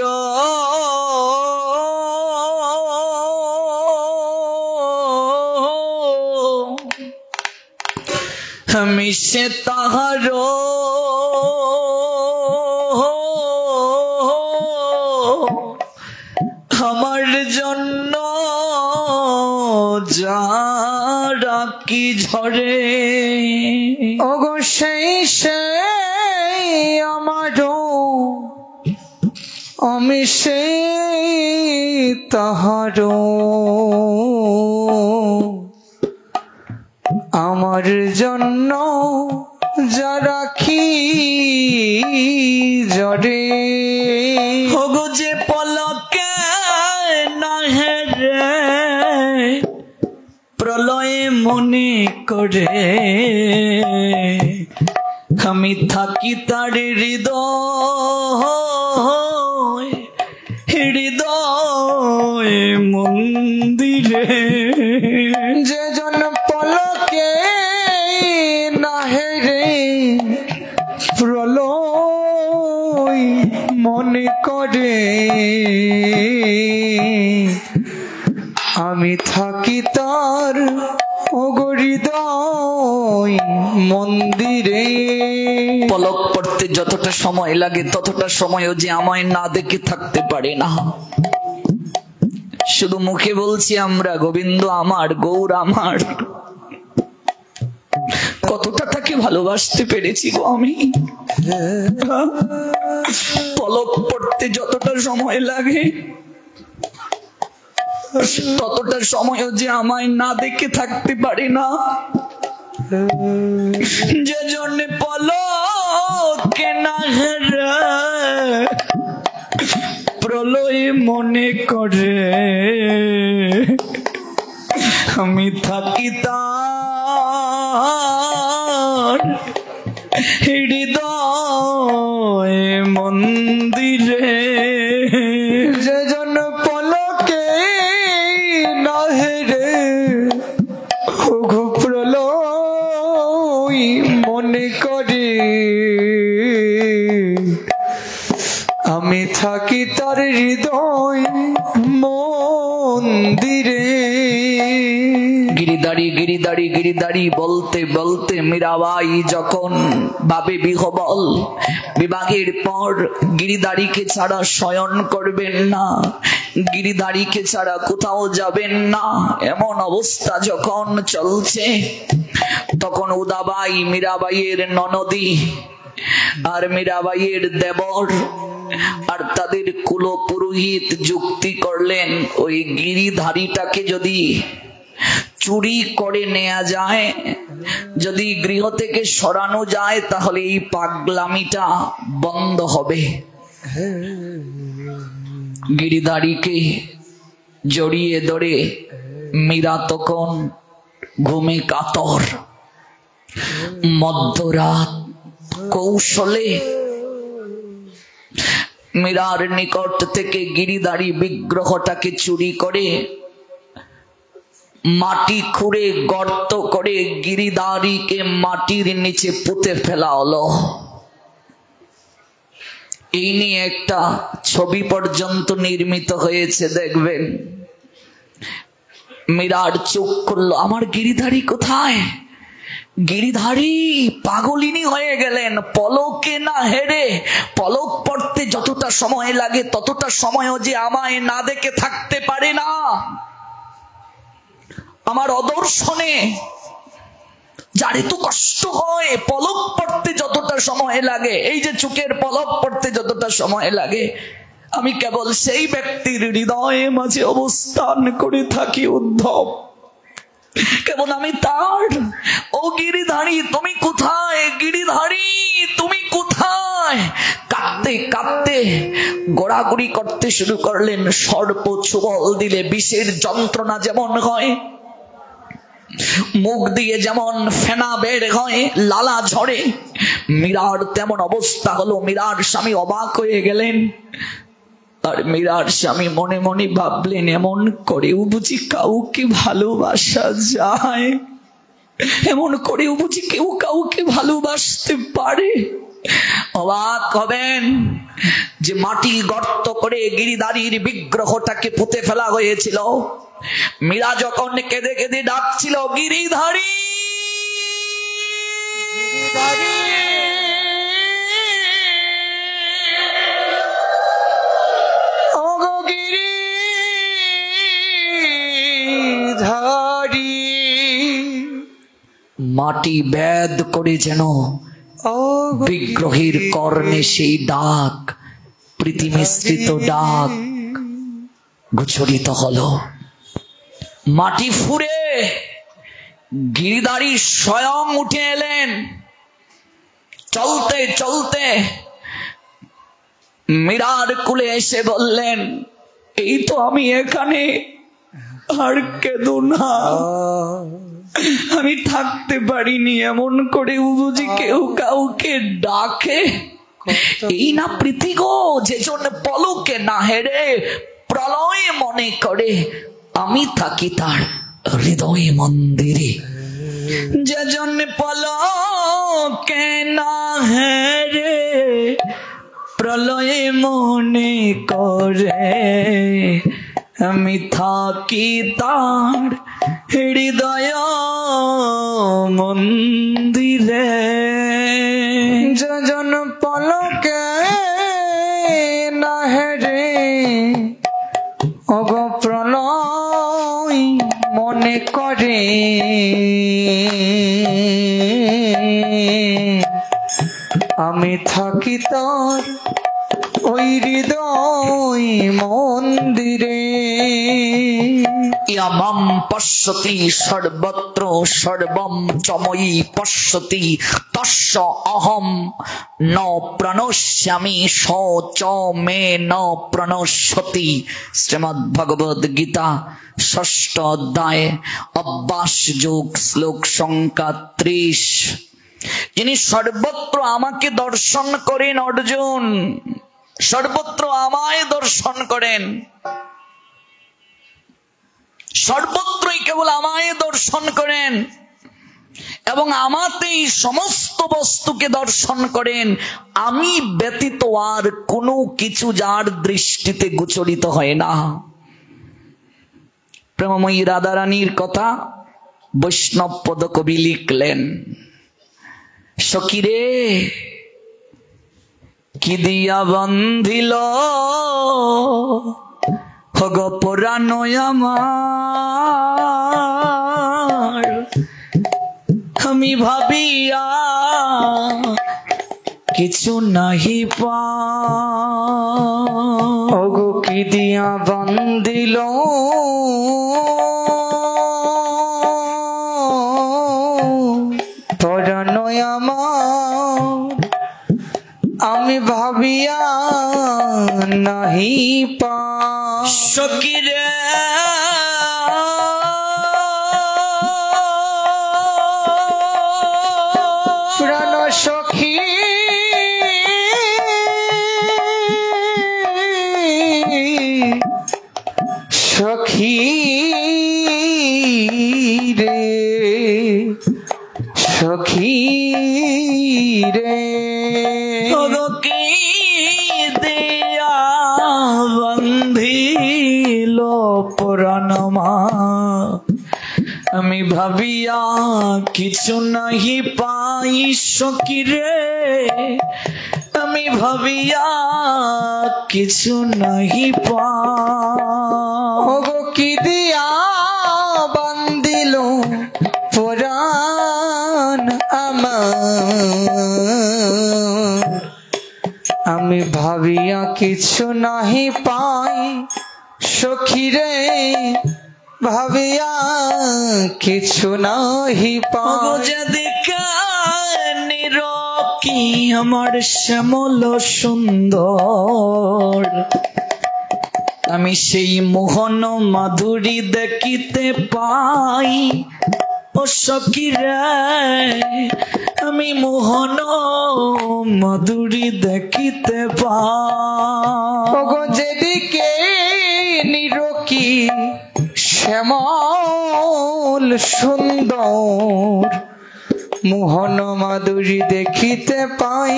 S1: আমি সে তাহার আমার জন্য যারা কি ঝরে।
S2: ওগো সেই আমারও, আমি সেই তাহারও, আমার জন্য যারা কি ঝরে।
S1: ওগো যে পলকে নাহে রে প্রলয়ে মনে করে, আমি থাকি তার হৃদয় মন্দিরে।
S2: যে জন পলকে নাহে রে প্রলয় মনে করে, আমি থাকি তার হৃদয় মন্দিরে।
S1: পলক পড়তে যতটা সময় লাগে ততটা সময়ও যে আমায় না দেখে থাকতে পারে না। শুধু মুখে বলছি আমরা গোবিন্দ আমার, গৌর আমার, কতটা তাকে ভালোবাসতে পেরেছি গো আমি। পলক পড়তে যতটা সময় লাগে ততটা সময়ও যে আমায় না দেখে থাকতে পারে না। যে জন্য পলকে না প্রলয় মনে করে, আমি থাকি তার হৃদয় মন্দিরে।
S2: যে জন পলকে নাহে রে প্রলয় মনে করে, আমি থাকি তার হৃদয় মন্দিরে।
S1: গিরিধর गिरिधारी गिरिधारी गिरिधारी बोलते बोलते मीराबाई जखन भावे बिहबल विवाहेर पर गिरिधारी के छाड़ा शयन करबेन ना, गिरिधारी के छाड़ा कोथाओ जाबेन ना, एमन अवस्था जखन चलछे तखन उदाबाई मीराबाईर ननदी और मीराबाईर देवर और तादेर कुलो पुरोहित जुक्ति करलेन ओई गिरिधारीटाके जदि चुरी करे नेया जाए, जदि गृह थेके सरानो जाए ताहले एई पागलामिटा बंद होबे। गिरिधारीके जड़िए धरे मीरा तखन घुमे कातर। मध्यरात कौशले मीरार निकट थेके गिरिधारी विग्रहटाके चुरी करे माटी खुड़े गर्त करे गिरिधारी के माटिर नीचे पुते फेला हलो। এই নিয়ে একটা ছবি পর্যন্ত নির্মিত হয়েছে, দেখবেন। মীরার চোখ করলো, আমার গিরিধারী কোথায়? गिरिधारी पागलिनी হয়ে গেলেন। পলকে না হেরে, পলক পড়তে যতটা সময় লাগে ততটা সময়ও যে আমায় না দেখে থাকতে পারে না। আমার অদর্শনে যার এত কষ্ট হয়, পলক পড়তে যতটা সময় লাগে, এই যে চোখের পলক পড়তে যতটা সময় লাগে, আমি কেবল সেই ব্যক্তির হৃদয়ে মাঝে অবস্থান করে থাকি উদ্ধব। কেবল আমি তার। ও গিরিধারী তুমি কোথায়? গিরিধারী তুমি কোথায়? কাঁদতে কাঁদতে গোড়াগুড়ি করতে শুরু করলেন। সর্প ছোবল দিলে বিষের যন্ত্রণা যেমন হয়, মুখ দিয়ে যেমন ফেনা বের হয়, লালা ঝরে, মীরার তেমন অবস্থা হলো। মীরার স্বামী অবাক হয়ে গেলেন। আর মীরার স্বামী মনে মনে ভাবলেন, এমন করেও বুঝি কাউকে ভালোবাসা যায়? এমন করেও বুঝি কেউ কাউকে ভালোবাসতে পারে? অবাক হবেন যে মাটি গর্ত করে গিরিধারীর বিগ্রহটাকে পুঁতে ফেলা হয়েছিল। মীরা যখন কেঁদে কেঁদে ডাকছিল, গিরিধারী মাটি বেদ করে যেন বিগ্রহের কর্ণে সেই ডাক, প্রীতি মিশ্রিত ডাক গোচরিত হলো। মাটি ফুরে গিরিধারী স্বয়ং উঠে এলেন। চলতে চলতে মীরার কুলে এসে বললেন, এই তো আমি এখানে, আর কেঁদো না, আমি থাকতে পারিনি। এমন করে বুঝি কেউ কাউকে ডাকে? এই না প্রীতি গো, যে জন্য পলকে না হেরে প্রলয় মনে করে আমি থাকি তার হৃদয় মন্দিরে। যে জন্য পলকে না হেরে প্রলয় মনে করে আমি থাকি তার হৃদয় মন্দিরে।
S2: যজন পলকে না হেরে অগ প্রলয় মনে করে আমি থাকি তার ওই হৃদয় মন্দিরে।
S1: ইয়ামাম পশ্যতি সর্বত্র সর্বম চময়ী পশ্যতি তস্য অহম ন প্রণশ্যামি স চ মে ন প্রণশ্যতি। শ্রীমদ্ ভগবদ গীতা ষষ্ঠ অধ্যায় অভ্যাস যোগ শ্লোক সংখ্যা 30। যিনি সর্বত্র আমাকে দর্শন করেন, অর্জুন সর্বত্র আমায় দর্শন করেন, সর্বত্রই কেবল আমায় দর্শন করেন এবং আমাতেই সমস্ত বস্তুকে দর্শন করেন। আমি ব্যতীত আর কোনো কিছু যার দৃষ্টিতে গোচরিত হয় না। প্রেমময়ী রাধারানীর কথা বৈষ্ণব পদ কবি লিখলেন, সখীরে কি দিয়া বান্ধিল হগ পরাণ আমার, আমি ভাবিয়া কিছু নাহি
S2: ওগো কি দিয়া বান্ধিল পরাণ আমার, আমি ভাবিয়া নাহি পা।
S1: সখীরে
S2: প্রাণ সখী সখী রে সখী রে
S1: কি দিয়া বন্ধিল পরাণ আমার, আমি ভাবিয়া কিছু নাহি পাই। সখীরে আমি ভাবিয়া কিছু নাহি পাই।
S2: ওগো কি দিয়া বান্ধিল পরাণ আমার, আমি ভাবিয়া কিছু নাহি পাই। সখীরে ভাবিয়া কিছু নাহি পাই।
S1: যেদিকে নিরকি আমার শ্যামল সুন্দর, আমি সেই মোহন মাধুরী দেখিতে পাই। ও সখীরে আমি মোহন মাধুরী দেখিতে পাই।
S2: ওগো যেদিকে নিরকি শ্যামল সুন্দর, মোহন মাধুরী দেখিতে পাই।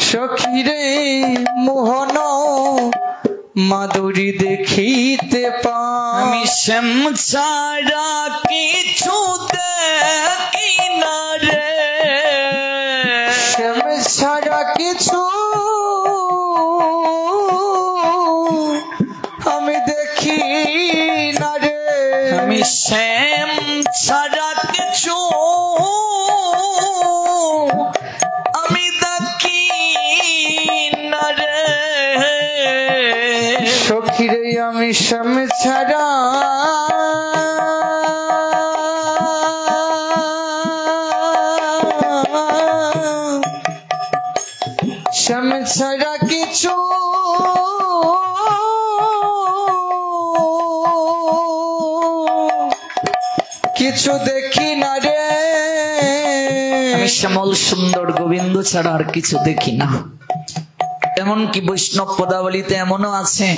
S2: সখীরে মোহন মাধুরী দেখিতে পাই।
S1: আমি শ্যাম ছাড়া কিছু দেখি না রে,
S2: শ্যাম ছাড়া কিছু আমি দেখি না রে,
S1: আমি শ্যাম ছাড়া কিছু আমি দেখি না রে।
S2: সখীরে আমি শ্যাম ছাড়া শ্যাম ছাড়া কিছু কিছু দেখি না রে।
S1: আমি শ্যামল সুন্দর গোবিন্দ ছাড়া আর কিছু দেখি না। এমনকি বৈষ্ণব পদাবলীতে এমনও আছে,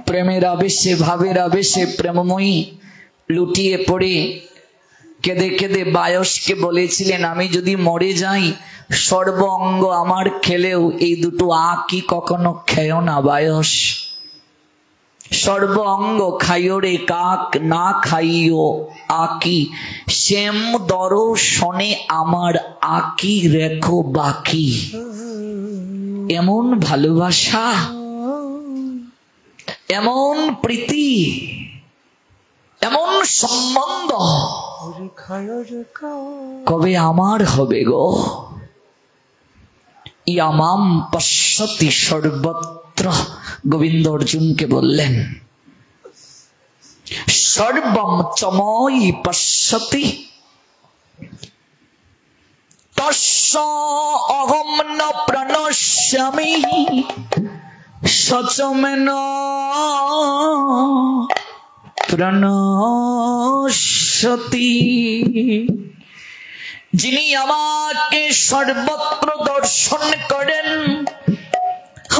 S1: প্রেমের আবেশে ভাবের আবেশে প্রেমময়ী লুটিয়ে পড়ে কেঁদে কেঁদে বায়সকে বলেছিলেন, আমি যদি মরে যাই সর্ব অঙ্গ আমার খেলেও এই দুটো আঁকি কখনো খেও না বায়স। সর্ব অঙ্গ খাইও রে কাক, না খাইও আঁকি, শ্যাম দর্শনে আমার আঁকি রেখো বাকি। এমন ভালোবাসা, এমন প্রীতি, এমন সম্বন্ধ কবে আমার হবে গো? ইয়ামাম পশ্যতি সর্বত্র, গোবিন্দ অর্জুনকে বললেন, সর্বম চময়ি পশ্যতি তস্য অহম ন প্রণশ্যামি সচমেন প্রণশ্যতি। যিনি আমাকে সর্বত্র দর্শন করেন,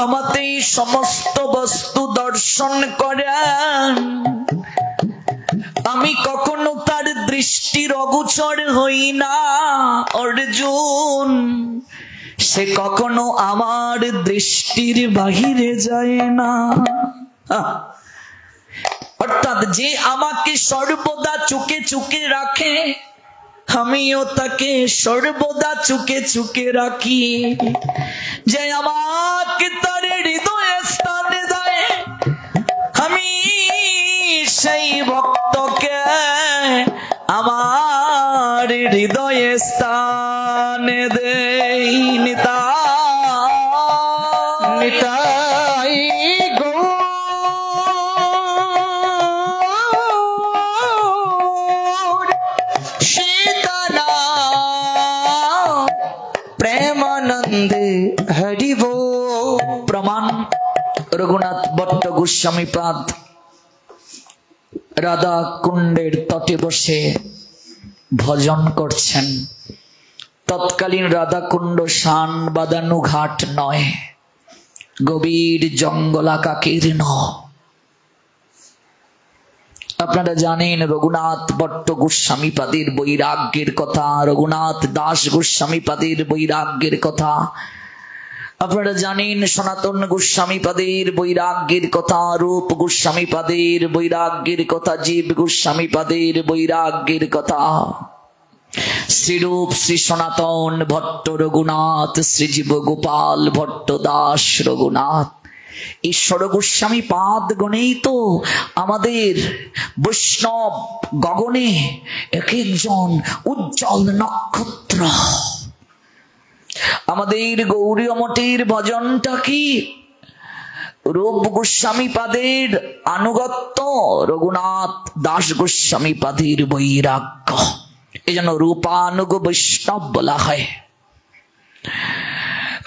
S1: আমাতেই সমস্ত বস্তু দর্শন করেন, আমি কখনো তার দৃষ্টির অগোচর হই না অর্জুন। সে কখনো আমার দৃষ্টির বাহিরে যায় না। অর্থাৎ যে আমাকে সর্বদা চুকে চুকে রাখে, আমিও তাকে সর্বদা চুকে চুকে রাখি। যে আমাকে তার হৃদয়ে স্থান দেয়, আমি সেই ভক্তকে আমার হৃদয়ে স্থান দেই।
S2: নিতাই গৌর সীতারাম প্রেমানন্দে হরি বল।
S1: প্রমাণ রঘুনাথ ভট্ট গোস্বামীপাদ রাধা কুণ্ডের তটে বসে ভজন করছেন। তৎকালীন রাধা কুণ্ড শান বাদানু ঘাট নয়, গভীর জঙ্গলাকাকীর্ণ। আপনারা জানেন রঘুনাথ ভট্ট গোস্বামীপাদের বৈরাগ্যের কথা, রঘুনাথ দাস গোস্বামীপাদের বৈরাগ্যের কথা। আপনারা জানেন সনাতন গোস্বামীপাদের বৈরাগ্যের কথা, রূপ গোস্বামীপাদের বৈরাগ্যের কথা, জীব গোস্বামীপাদের বৈরাগ্যের কথা। শ্রীরূপ শ্রী সনাতন ভট্ট রঘুনাথ, শ্রীজীব গোপাল ভট্ট দাস রঘুনাথ, ঈশ্বর গোস্বামী পাদ গণেই তো আমাদের বৈষ্ণব গগনে এক একজন উজ্জ্বল নক্ষত্র। আমাদের গৌরী মঠের ভজনটা কি? রূপ গোস্বামী পাদের আনুগত্য, রঘুনাথ দাস গোস্বামী পাদের বৈরাগ্য। এই জন্য রূপানুগ বৈষ্ণব বলা হয়।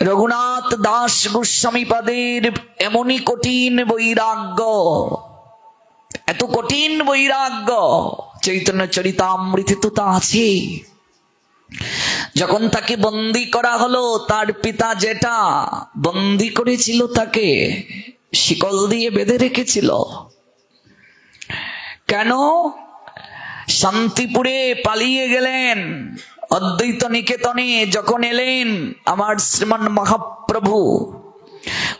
S1: রঘুনাথ দাস গোস্বামী পাদের এমনই কঠিন বৈরাগ্য, এত কঠিন বৈরাগ্য চৈতন্য চরিতামৃতে তো তা আছে। যখন তাকে বন্দী করা হলো, তার পিতা যেটা বন্দী করেছিল তাকে শিকল দিয়ে বেঁধে রেখেছিল। কেন? শান্তিপুরে পালিয়ে গেলেন, অদ্বৈত নিকেতনে যখন এলেন আমার শ্রীমান মহাপ্রভু,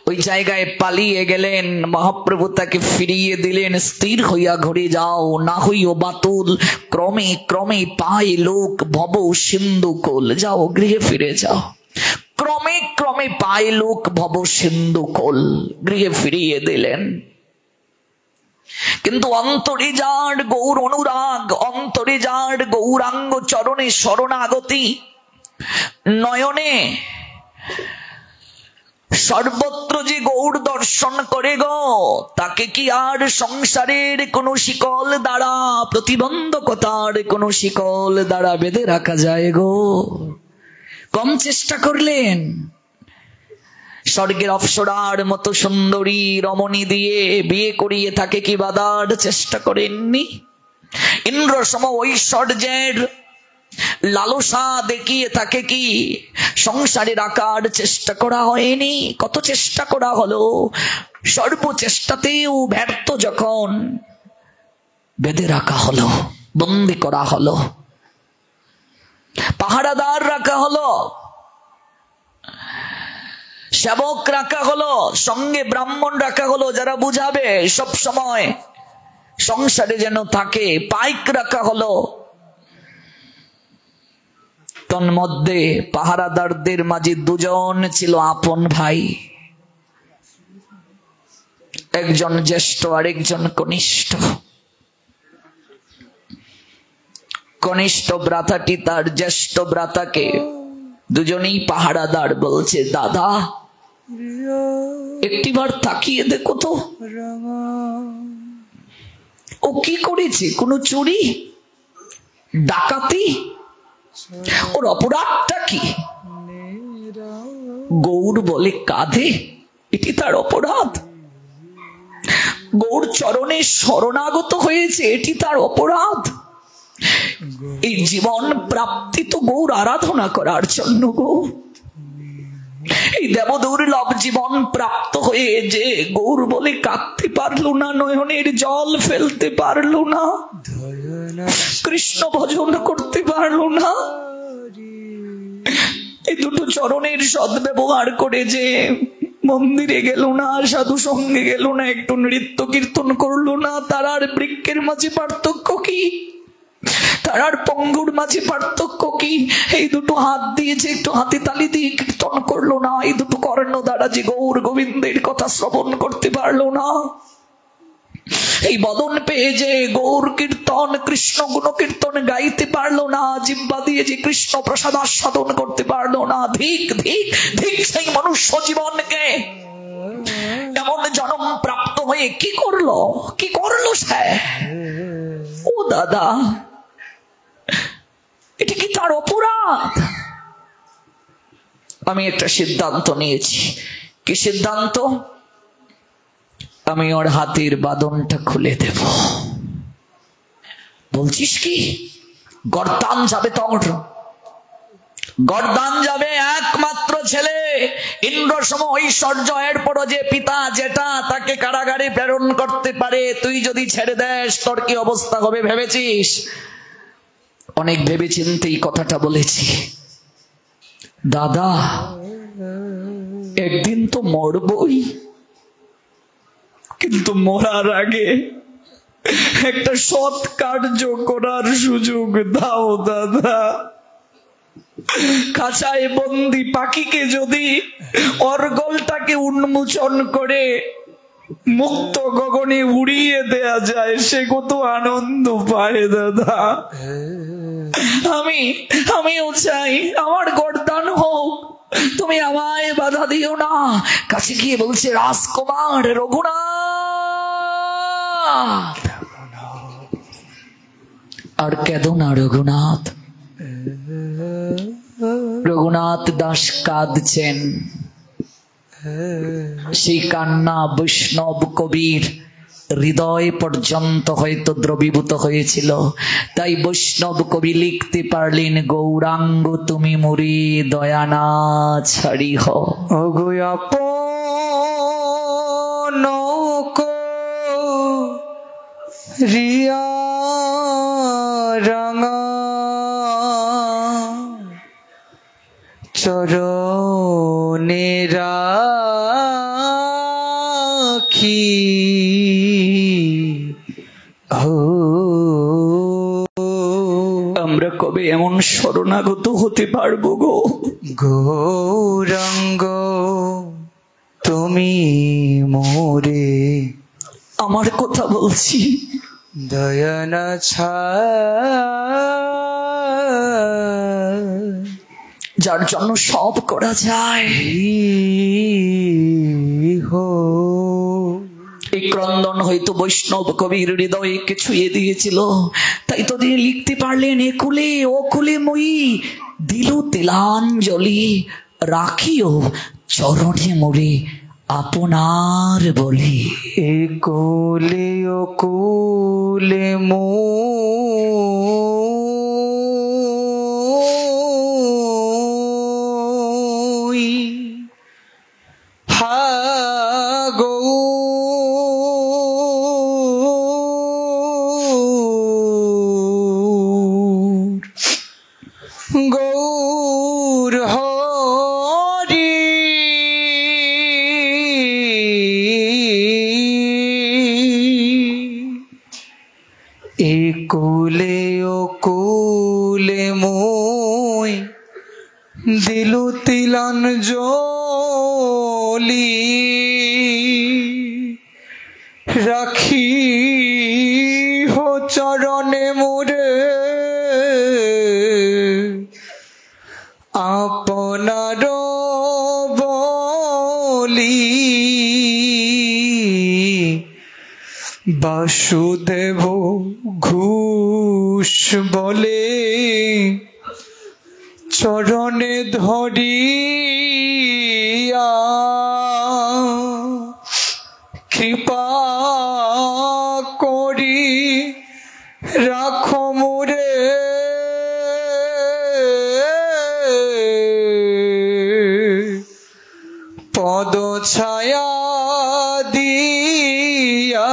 S1: ওই জায়গায় পালিয়ে গেলেন। মহাপ্রভু তাকে ফিরিয়ে দিলেন, স্থির হইয়া ঘরে যাও, না হইও বাতুল, ক্রমে ক্রমে পায় লোক ভব সিন্ধু কোল। যাও, গৃহে ফিরে যাও। ক্রমে ক্রমে পায় লোক ভব সিন্ধু কোল, গৃহে ফিরিয়ে দিলেন। কিন্তু অন্তরে যার গৌর অনুরাগ, অন্তরে যার গৌরাঙ্গ চরণে শরণাগতি, নয়নে সর্বত্র যে গৌর দর্শন করে গো, তাকে কি আর সংসারের কোন শিকল দ্বারা, প্রতিবন্ধকতার কোন শিকল দ্বারা বেঁধে রাখা যায় গো? কম চেষ্টা করলেন? স্বর্গের অপ্সরার মতো সুন্দরী রমণী দিয়ে বিয়ে করিয়ে তাকে কি বাঁধার চেষ্টা করেননি? ইন্দ্র সম ঐশ্বর্যের লালসা দেখিয়ে তাকে কি সংসারে রাখার চেষ্টা করা হয়নি? কত চেষ্টা করা হলো, সর্বচেষ্টাতেও ব্যর্থ। যখন বেঁধে রাখা হলো, বন্দী করা হলো, পাহারাদার রাখা হলো, সেবক রাখা হলো, সঙ্গে ব্রাহ্মণ রাখা হলো যারা বুঝাবে সব সময় সংসারে যেন থাকে, পাইক রাখা হলো। তন্মধ্যে পাহারাদারদের মাঝে দুজন ছিল আপন ভাই, একজন জ্যেষ্ঠ আর একজন কনিষ্ঠ। কনিষ্ঠ ভ্রাতাটি তার জ্যেষ্ঠ ভ্রাতাকে, দুজনেই পাহারাদার, বলছে, দাদা একটিবার তাকিয়ে দেখো তো, ও কি করেছে? কোনো চুরি ডাকাতি? ওর অপরাধটা কি? গৌর বলে, কাঁধে, এটি তার অপরাধ। গৌর চরণে শরণাগত হয়েছে, এটি তার অপরাধ। এই জীবন প্রাপ্তি তো গৌর আরাধনা করার জন্য গো। এই দেবদুর্লভ জীবন প্রাপ্ত হয়ে যে গৌর বলে কাঁদতে পারলো না, নয়নের জল ফেলতে পারলো না, কৃষ্ণ ভজন করতে পারলো না, এই দুটো চরণের সদ্ব্যবহার করে যে মন্দিরে গেল না, সাধু সঙ্গে গেল না, একটু নৃত্য কীর্তন করলো না। তার আর বৃক্ষের মাঝে পার্থক্য কি? তার আর পঙ্গুর মাঝে পার্থক্য কি? এই দুটো হাত দিয়েছে, একটু হাতে তালি দিয়ে কীর্তন করলো না। এই দুটো কর্ণ দ্বারা যে গৌর গোবিন্দের কথা শ্রবণ করতে পারলো না। এই বদন পেয়ে যে গৌর কীর্তন, কৃষ্ণ গুণ কীর্তন গাইতে পারলো না। জিহ্বা দিয়ে যে কৃষ্ণ প্রসাদ আস্বাদন করতে পারলো না। ধিক ধিক ধিক সেই মনুষ্য জীবনকে। এমন জন্ম প্রাপ্ত হয়ে কি করলো? কি করলো সে? ও দাদা, এটা কি তার অপরাধ? আমি একটা সিদ্ধান্ত নিয়েছি। কি সিদ্ধান্ত? আমি ওর হাতের বাঁধনটা খুলে দেব। বলছিস কি? গর্দান যাবে তোর, গর্দান যাবে। একমাত্র ছেলে, ইন্দ্র সম ঐশ্বর্য, এরপরও যে পিতা যেটা তাকে কারাগারে প্রেরণ করতে পারে, তুই যদি ছেড়ে দেস তোর কি অবস্থা হবে ভেবেছিস? অনেক ভেবে চিন্তে এই কথাটা বলেছি। দাদা, একদিন তো মরবই, কিন্তু মরার আগে একটা সৎ কার্য করার সুযোগ দাও দাদা। খাঁচায় বন্দি পাখিকে যদি অর্গলটাকে উন্মোচন করে মুক্ত গগনে উড়িয়ে দেয়া যায়, সে কত আনন্দ পায় দাদা। আমিও চাই আমার গর্দান হোক, তুমি আমায় বাধা দিও না। কাছে গিয়ে বলছে, রাজকুমার রঘুনাথ, আর কেঁদো না রঘুনাথ। রঘুনাথ দাস কাঁদছেন। সেই কান্না বৈষ্ণব কবির হৃদয় পর্যন্ত হয়তো দ্রবীভূত হয়েছিল। তাই বৈষ্ণব কবি লিখতে পারলেন, গৌরাঙ্গ তুমি মুরি দয়া না ছাড়ি হ।
S2: রিয়া রাঙা চরণে রাখি,
S1: আমরা কবে এমন শরণাগত হতে পারবো গো?
S2: গৌরাঙ্গ তুমি মোরে,
S1: আমার কথা বলছি,
S2: দয়া না
S1: যার জন্য সব করা যায়। এই ক্রন্দন হয়তো বৈষ্ণব কবির হৃদয়কে ছুঁয়ে দিয়েছিল। তাই তো তিনি লিখতে পারলেন, একুলে ও কুলে মই দিলু তিলাঞ্জলি, রাখিও চরণে মোরে আপনার বলি।
S2: একুলে ও কুলে মই হা গৌর হরি একুলে ও কুলে মই দিলু তিলাঞ্জলি, রাখি হো চরণে মোরে আপনার বলি। বাসুদেব ঘোষ বলে চরণে ধরিয়া, কৃপা করি রাখো মোরে পদ ছায়া দিয়া।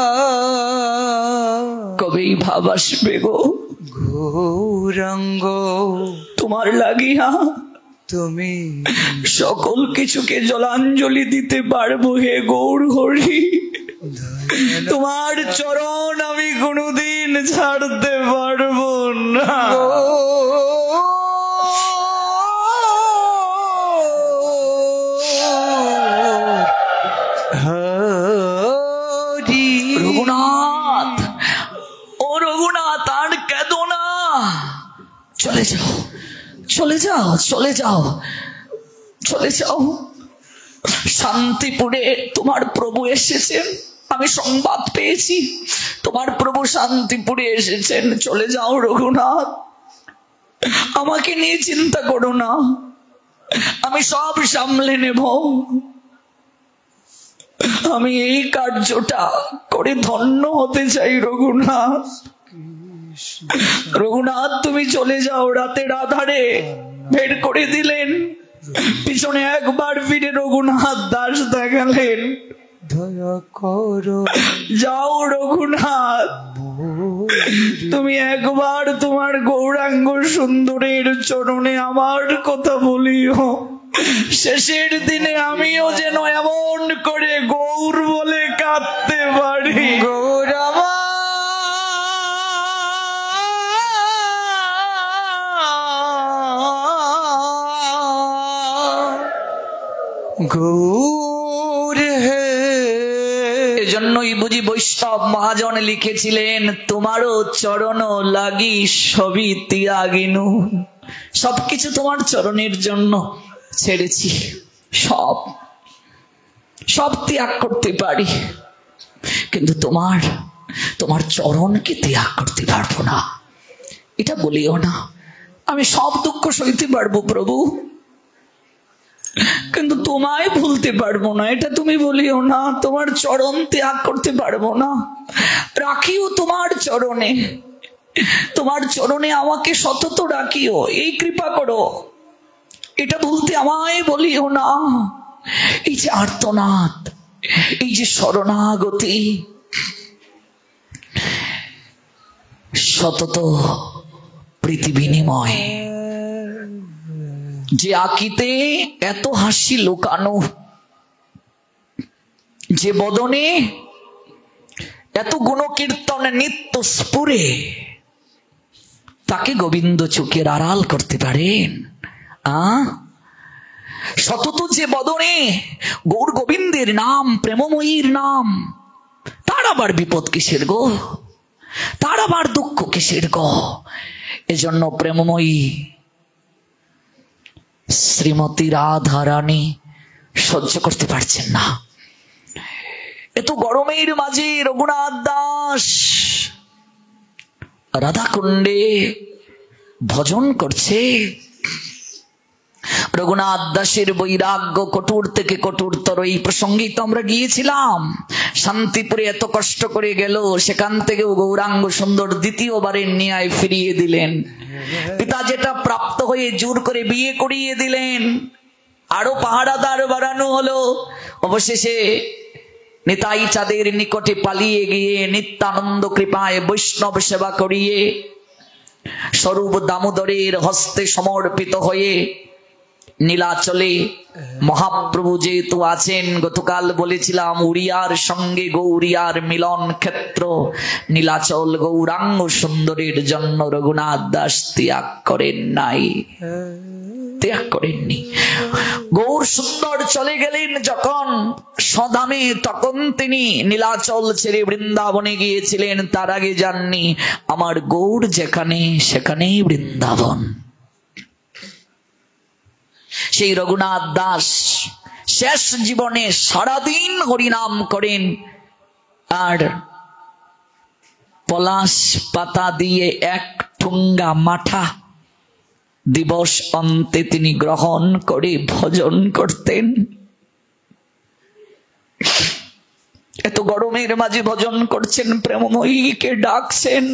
S1: কবেই ভাব আসবে গো
S2: গৌরাঙ্গ
S1: তোমার লাগিয়া
S2: তুমি
S1: সকল কিছুকে জলাঞ্জলি দিতে পারবো হে গৌর হরি। তোমার চরণ আমি কোনোদিন ছাড়তে পারবো না। রঘুনাথ, ও রঘুনাথ, আর কেঁদো না, চলে যাও, চলে যাও, চলে যাও, চলে যাও। শান্তিপুরে তোমার প্রভু এসেছেন, আমি সংবাদ পেয়েছি তোমার প্রভু শান্তিপুরে এসেছেন। চলে যাও রঘুনাথ, আমাকে নিয়ে চিন্তা করো না, আমি সব সামলে নেব। আমি এই কার্যটা করে ধন্য হতে চাই রঘুনাথ। রঘুনাথ, তুমি চলে যাও। রাতের আধারে বের করে দিলেন, পিছনে একবার ফিরে রঘুনাথ দাস দেখালেন।
S2: দয়া করো,
S1: যাও রঘুনাথ, তুমি একবার তোমার গৌরাঙ্গ সুন্দরের চরণে আমার কথা বলিও। শেষের দিনে আমিও যেন এমন করে গৌর বলে কাঁদতে পারি।
S2: গৌরামা গৌর হে।
S1: এজন্যই বুঝি বৈষ্ণব মহাজন লিখেছিলেন, তোমারও চরণ লাগি সবই ত্যাগিনু। সবকিছু তোমার চরণের জন্য ছেড়েছি, সব সব ত্যাগ করতে পারি, কিন্তু তোমার চরণকে ত্যাগ করতে পারবো না। এটা বলিও না, আমি সব দুঃখ সইতে পারবো প্রভু, কিন্তু তোমায় ভুলতে পারবো না, এটা তুমি বলিও না। তোমার চরণ ত্যাগ করতে পারবো না, রাখিও তোমার চরণে, তোমার চরণে আমাকে সতত রাখিও, এই কৃপা করো, এটা ভুলতে আমায় বলিও না। এই যে আর্তনাদ, এই যে শরণাগতি, সতত প্রীতি বিনিময়, যে আকিতে এত হাসি লুকানো, যে বদনে এত গুণকীর্তন নিত্য স্ফুরে, তাকে গোবিন্দ চোখের আড়াল করতে পারেন? সতত যে বদনে গৌর গোবিন্দের নাম, প্রেমময়ীর নাম, তার আবার বিপদ কিসের গো, তার আবার দুঃখ কিসের গো? এজন্য প্রেমময়ী শ্রীমতী রাধা রানী সহ্য করতে পারছেন না। এত গরমের মাঝে রঘুনাথ দাস রাধা কুণ্ডে ভজন করছে। রঘুনাথ দাসের বৈরাগ্য কঠোর থেকে কঠোরতর, এই প্রসঙ্গেই তো আমরা গিয়েছিলাম। শান্তিপুরে এত কষ্ট করে গেল, সেখান থেকেও গৌরাঙ্গ সুন্দর দ্বিতীয়বারের ন্যায় ফিরিয়ে দিলেন। পিতা যেটা প্রাপ্ত হয়ে জোর করে বিয়ে করিয়ে দিলেন, আরো পাহারাদার বাড়ানো হলো। অবশেষে নিতাই চাঁদের নিকটে পালিয়ে গিয়ে নিত্যানন্দ কৃপায় বৈষ্ণব সেবা করিয়ে স্বরূপ দামোদরের হস্তে সমর্পিত হয়ে নীলাচলে মহাপ্রভু যেহেতু আছেন, গতকাল বলেছিলাম উড়িয়ার সঙ্গে গৌরিয়ার মিলন ক্ষেত্র নীলাচল গৌরাঙ্গ সুন্দরের জন্য রঘুনাথ দাস ত্যাগ করেন নাই, ত্যাগ করেননি। গৌর সুন্দর চলে গেলেন যখন সদামে, তখন তিনি নীলাচল ছেড়ে বৃন্দাবনে গিয়েছিলেন, তার আগে যাননি। আমার গৌর যেখানে সেখানেই বৃন্দাবন। সেই রঘুনাথ দাস শেষ জীবনে সারাদিন হরিনাম করেন, আর পলাশ পাতা দিয়ে এক ঠুঙ্গা মাঠা দিবস অন্তে তিনি গ্রহণ করে ভজন করতেন। এত গরমের মাঝে ভজন করছেন, প্রেমময়ীকে ডাকছেন।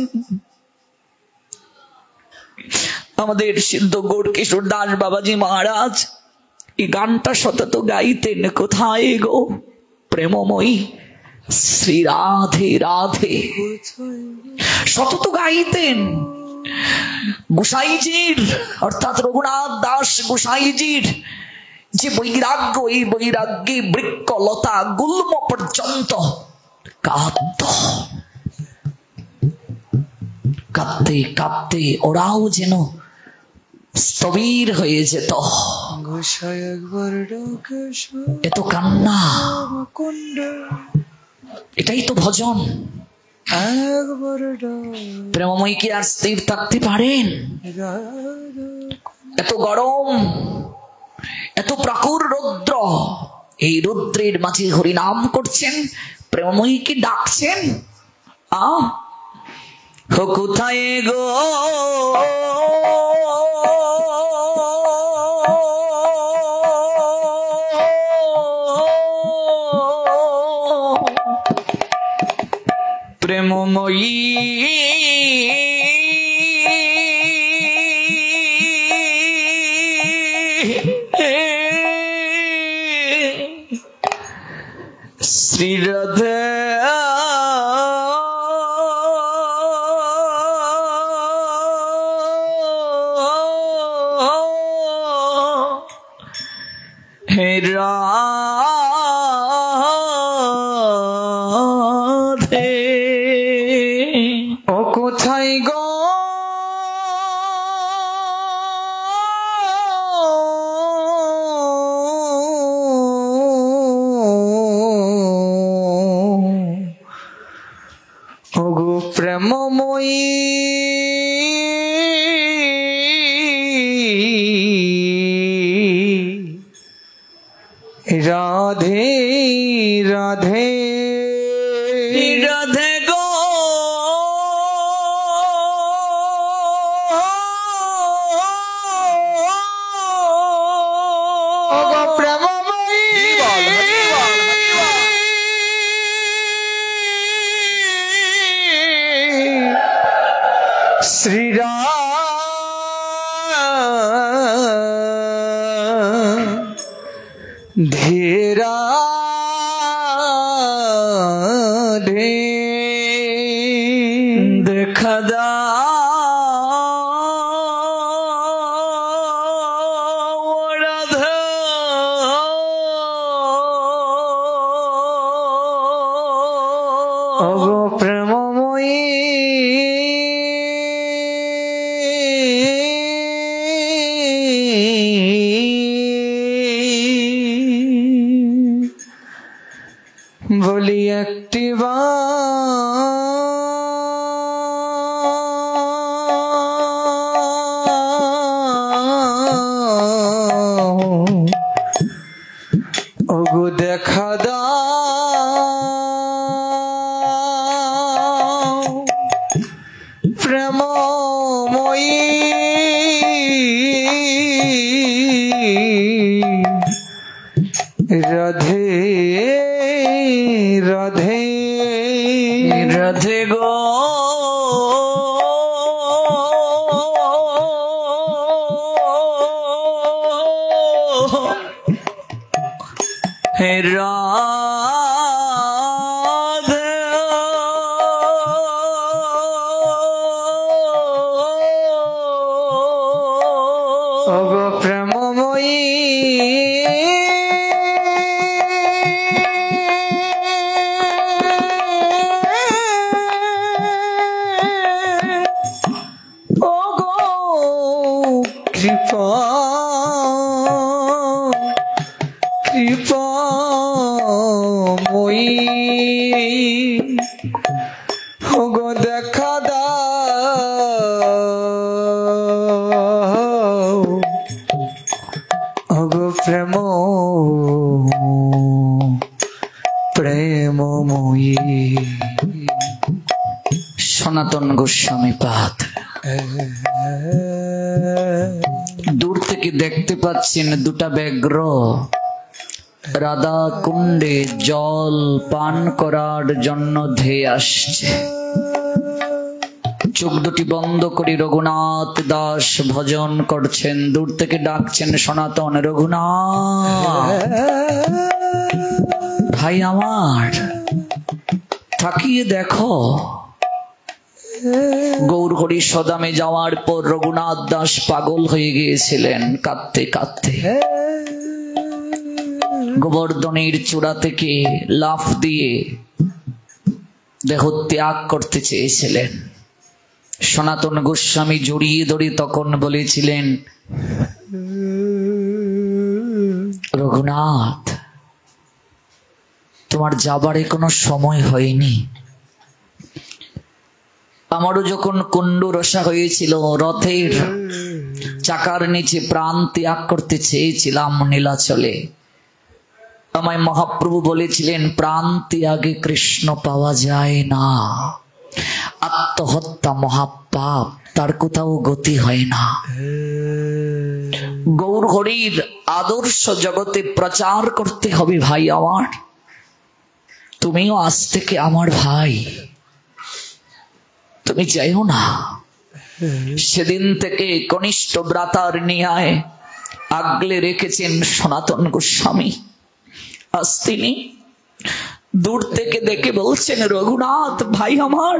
S1: আমাদের সিদ্ধ গৌর কিশোর দাস বাবাজি মহারাজ এই গানটা সতত গাইতেন। কোথায় গো প্রেমময়ী শ্রী রাধে রাধে, সতত গাইতেন। গোসাইজির অর্থাৎ রঘুনাথ দাস গোসাইজির যে বৈরাগ্য, এই বৈরাগ্যে বৃক্ষ লতা গুল্ম পর্যন্ত কাঁদত। কাঁদতে কাঁদতে ওরাও যেন স্থবির হয়ে যেত। এত কান্না, এটাই তো ভজন। প্রেমময়ী কি আর স্থির থাকতে পারেন? এত গরম, এত প্রাকুর রৌদ্র, এই রৌদ্রের মাঝে হরিনাম করছেন, প্রেমময়ী কি ডাকছেন, কোথায় গো প্রেমময়ী, শ্রী রাধে হে রাধে,
S2: ও কোথায় গো ওগো প্রেমময়ী, রাধে রাধে
S1: রাধে গো
S2: ওগো প্রেমময়ী, শ্রী ধীরা ঢে
S1: দেখা দাও রাধা,
S2: ওগো প্রেমময়ী, বলি একটি ওগো দেখা দাও প্রেমময়ী, রাধে রাধে
S1: রাধে গো হে রাধে,
S2: ওগো প্রেমময়ী, ওগো কৃপা কৃপাময়ী, ওগো দেখা দাও, ওগো প্রেমময়ী।
S1: সনাতন গোস্বামী পাদ। দূর থেকে দেখতে পাচ্ছেন দুটা ব্যাঘ্র রাধা কুণ্ডে জল পান করার জন্য ধেয়ে আসছে। চোখ দুটি বন্ধ করে রঘুনাথ দাস ভজন করছেন, দূর থেকে ডাকছেন সনাতন, রঘুনাথ ভাই আমার, তাকিয়ে দেখো গৌর হরি সদামে যাওয়ার পর রঘুনাথ দাস পাগল হয়ে গিয়েছিলেন, কাঁদতে কাঁদতে গোবর্ধনের চূড়া থেকে লাফ দিয়ে দেহ ত্যাগ করতে চেয়েছিলেন। সনাতন গোস্বামী জড়িয়ে ধরে তখন বলেছিলেন, রঘুনাথ, তোমার যাবারে কোনো সময় হয়নি। আমারও যখন কুণ্ডু রসা হয়েছিল, রথের চাকার নিচে প্রাণ ত্যাগ করতে চেয়েছিলাম নীলাচলে, আমায় মহাপ্রভু বলেছিলেন, প্রাণ ত্যাগে কৃষ্ণ পাওয়া যায় না, আত্মহত্যা মহাপাপ, তার কোথাও গতি হয় না। গৌর হরির আদর্শ জগতে প্রচার করতে হবে ভাই আমার। তুমিও আজ থেকে আমার ভাই, তুমি যাইও না। সেদিন থেকে কনিষ্ঠ ভ্রাতার ন্যায় আগলে রেখেছেন সনাতন গোস্বামী। আজ তিনি দূর থেকে দেখে বলছেন, রঘুনাথ ভাই আমার,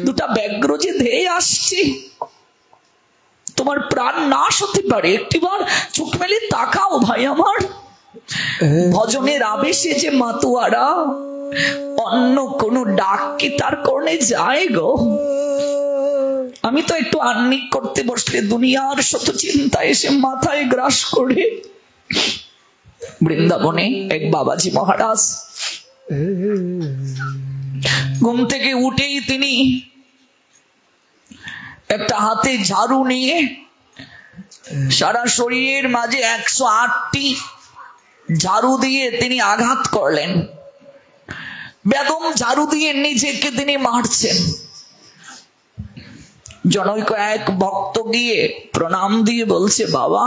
S1: দুটা ব্যাঘ্র যে ধেয়ে আসছে, তোমার প্রাণ নাশ হতে পারে, একটিবার চোখ মেলে তাকাও ভাই আমার। ভজনের আবেশে যে মাতুয়ারা, অন্য কোনো ডাক কি তার কর্ণে যায় গো? আমি তো একটু আহ্নিক করতে বসলে দুনিয়ার শত চিন্তা এসে মাথায় গ্রাস করে। বৃন্দাবনে এক বাবাজি মহারাজ ঘুম থেকে উঠেই তিনি একটা হাতে ঝাড়ু নিয়ে সারা শরীরের মাঝে 108টি ঝাড়ু দিয়ে তিনি আঘাত করলেন। বেদম ঝাড়ু দিয়ে নিজেকে তিনি মারছেন। জনৈক এক ভক্ত গিয়ে প্রণাম দিয়ে বলছে, বাবা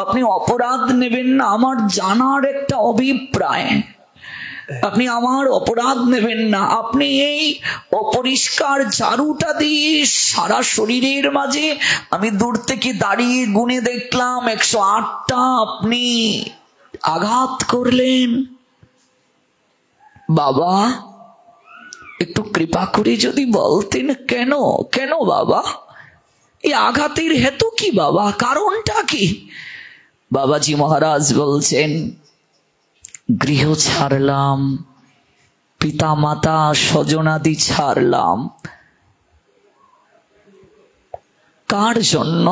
S1: আপনি অপরাধ নেবেন না, আমার জানার একটা অভিপ্রায়, আপনি আমার অপরাধ নেবেন না। আপনি এই অপরিষ্কার ঝাড়ুটা দিয়ে সারা শরীরের মাঝে, আমি দূর থেকে দাঁড়িয়ে গুনে দেখলাম 108টা আপনি আঘাত করলেন। বাবা একটু কৃপা করে যদি বলতেন, কেন কেন বাবা, এই আঘাতের হেতু কি বাবা, কারণটা কি? বাবাজি মহারাজ বলছেন, গৃহ ছাড়লাম, পিতা মাতা স্বজনাদি ছাড়লাম, কার জন্য?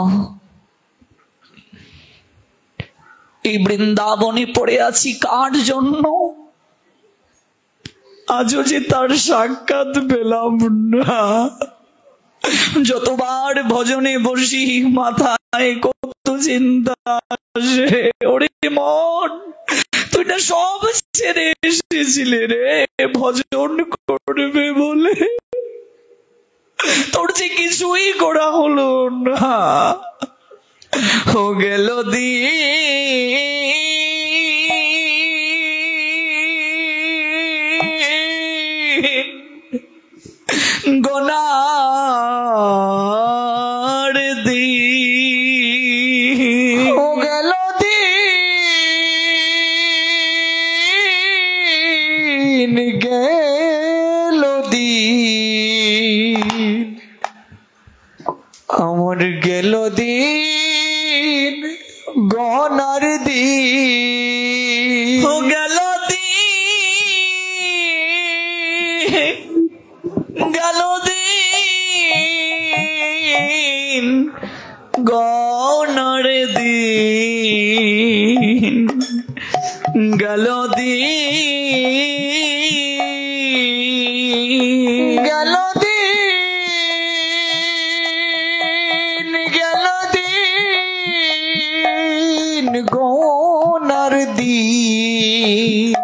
S1: এই বৃন্দাবনে পড়ে আছি কার জন্য? আজও যে তার সাক্ষাৎ পেলাম না। যতবার ভজনে বসি মাথায় কত চিন্তা আসে, ওরে মন তুই না সব ছেড়ে এসেছিলে রে ভজন করবে বলে, তোর যে কিছুই করা হলো না। ও গেল গোনার দিন,
S2: ও গেল দিন, গেল দিন, আমার গেল দিন, গনার দিন,
S1: ও গেল দিন, গেল দিন, গণর দিন, গেল দিন,
S2: গেল দিন, গেল দিন, গনার দিন,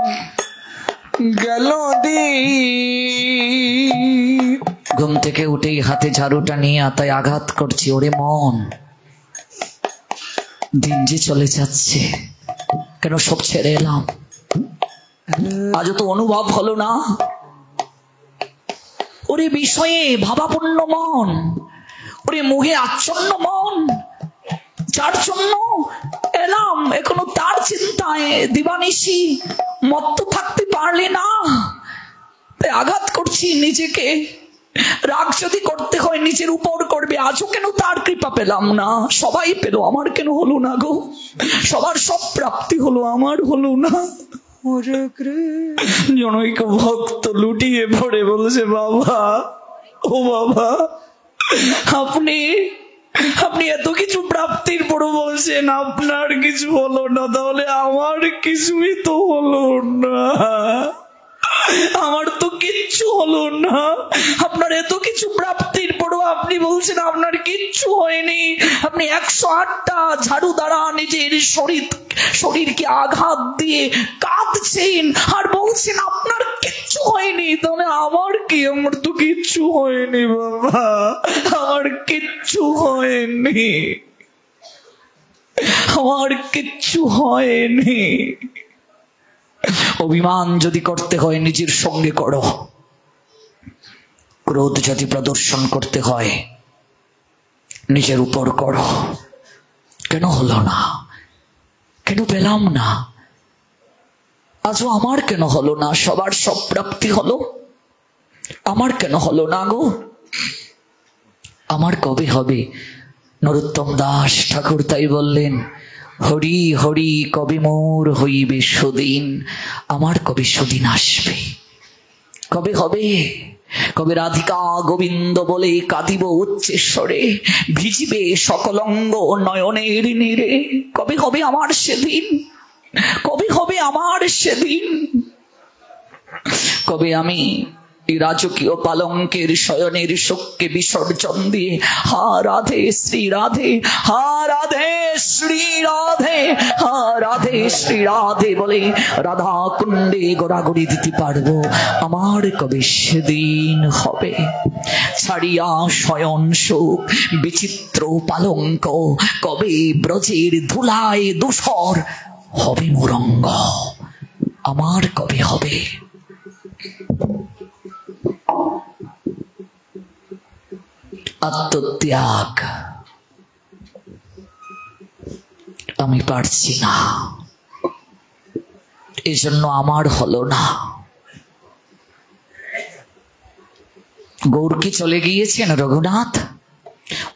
S2: গেল দিন।
S1: ঘুম থেকে উঠেই হাতে ঝাড়ুটা নিয়ে আতায় আঘাত করছি, ওরে মন দিন যে চলে যাচ্ছে, কেন সব ছেড়ে এলাম? আজও তো অনুভব হলো না? ওরে বিষয়ে ভাবাপন্ন মন, ওরে মুহে আচ্ছন্ন মন, যার জন্য এলাম এখনো তার চিন্তায় দিবানিশি মত্ত থাকতে পারলে না, তাই আঘাত করছি নিজেকে। রাগ যদি করতে হয় নিজের উপর করবে। আজও কেন তার কৃপা পেলাম না? সবাই পেল, আমার কেন হলো না গো? সবার সব প্রাপ্তি হলো, আমার হলো না। জনৈক ভক্ত লুটিয়ে পড়ে বলছে, বাবা, ও বাবা, আপনি এত কিছু প্রাপ্তির পরও বলছেন আপনার কিছু হলো না, তাহলে আমার কিছুই তো হলো না। আমার তো কিচ্ছু হলো না। আপনার এত কিছু প্রাপ্তির পরও আপনি বলছেন আপনার কিচ্ছু হয়নি। আপনি 108টা ঝাড়ু দ্বারা নিজের শরীরকে আঘাত দিয়ে কাঁদছেন আর বলছেন আপনার কিচ্ছু হয়নি, তাহলে আমার কি? আমার তো কিচ্ছু হয়নি বাবা, আমার কিচ্ছু হয়নি, আমার কিচ্ছু হয়নি। অভিমান যদি করতে হয় নিজের সঙ্গে করো, ক্রোধ যদি প্রদর্শন করতে হয় নিজের উপর করো। কেন হলো না? কেন পেলাম না? আজও আমার কেন হলো না? সবার সব প্রাপ্তি হলো, আমার কেন হলো না গো? আমার কবে হবে? নরোত্তম দাস ঠাকুর তাই বললেন, হরি হরি কবে মোর হইবে সুদিন। আমার কবে সুদিন আসবে? কবে হবে? কবে রাধিকা গোবিন্দ বলে কাঁদিব উচ্চেশ্বরে, ভিজিবে সকল অঙ্গ নয়নের নীরে? কবে হবে আমার সেদিন? কবে হবে আমার সেদিন? কবে আমি রাজকীয় পালঙ্কের শয়নের শোককে বিসর্জন দিয়ে হা রাধে শ্রী রাধে, হা রাধে শ্রী রাধে, হা রাধে শ্রী রাধে বলে রাধা কুণ্ডে গোড়াগড়ি দিতে পারবো? আমার কবে সেদিন হবে? ছাড়িয়া শয়ন শোক বিচিত্র পালঙ্ক, কবে ব্রজের ধুলায় ধূসর হবে মোরঙ্গ? আমার কবে হবে? আত্মত্যাগ আমি পারছি না, এজন্য আমার হলো না। গৌর কি চলে গিয়েছেন? রঘুনাথ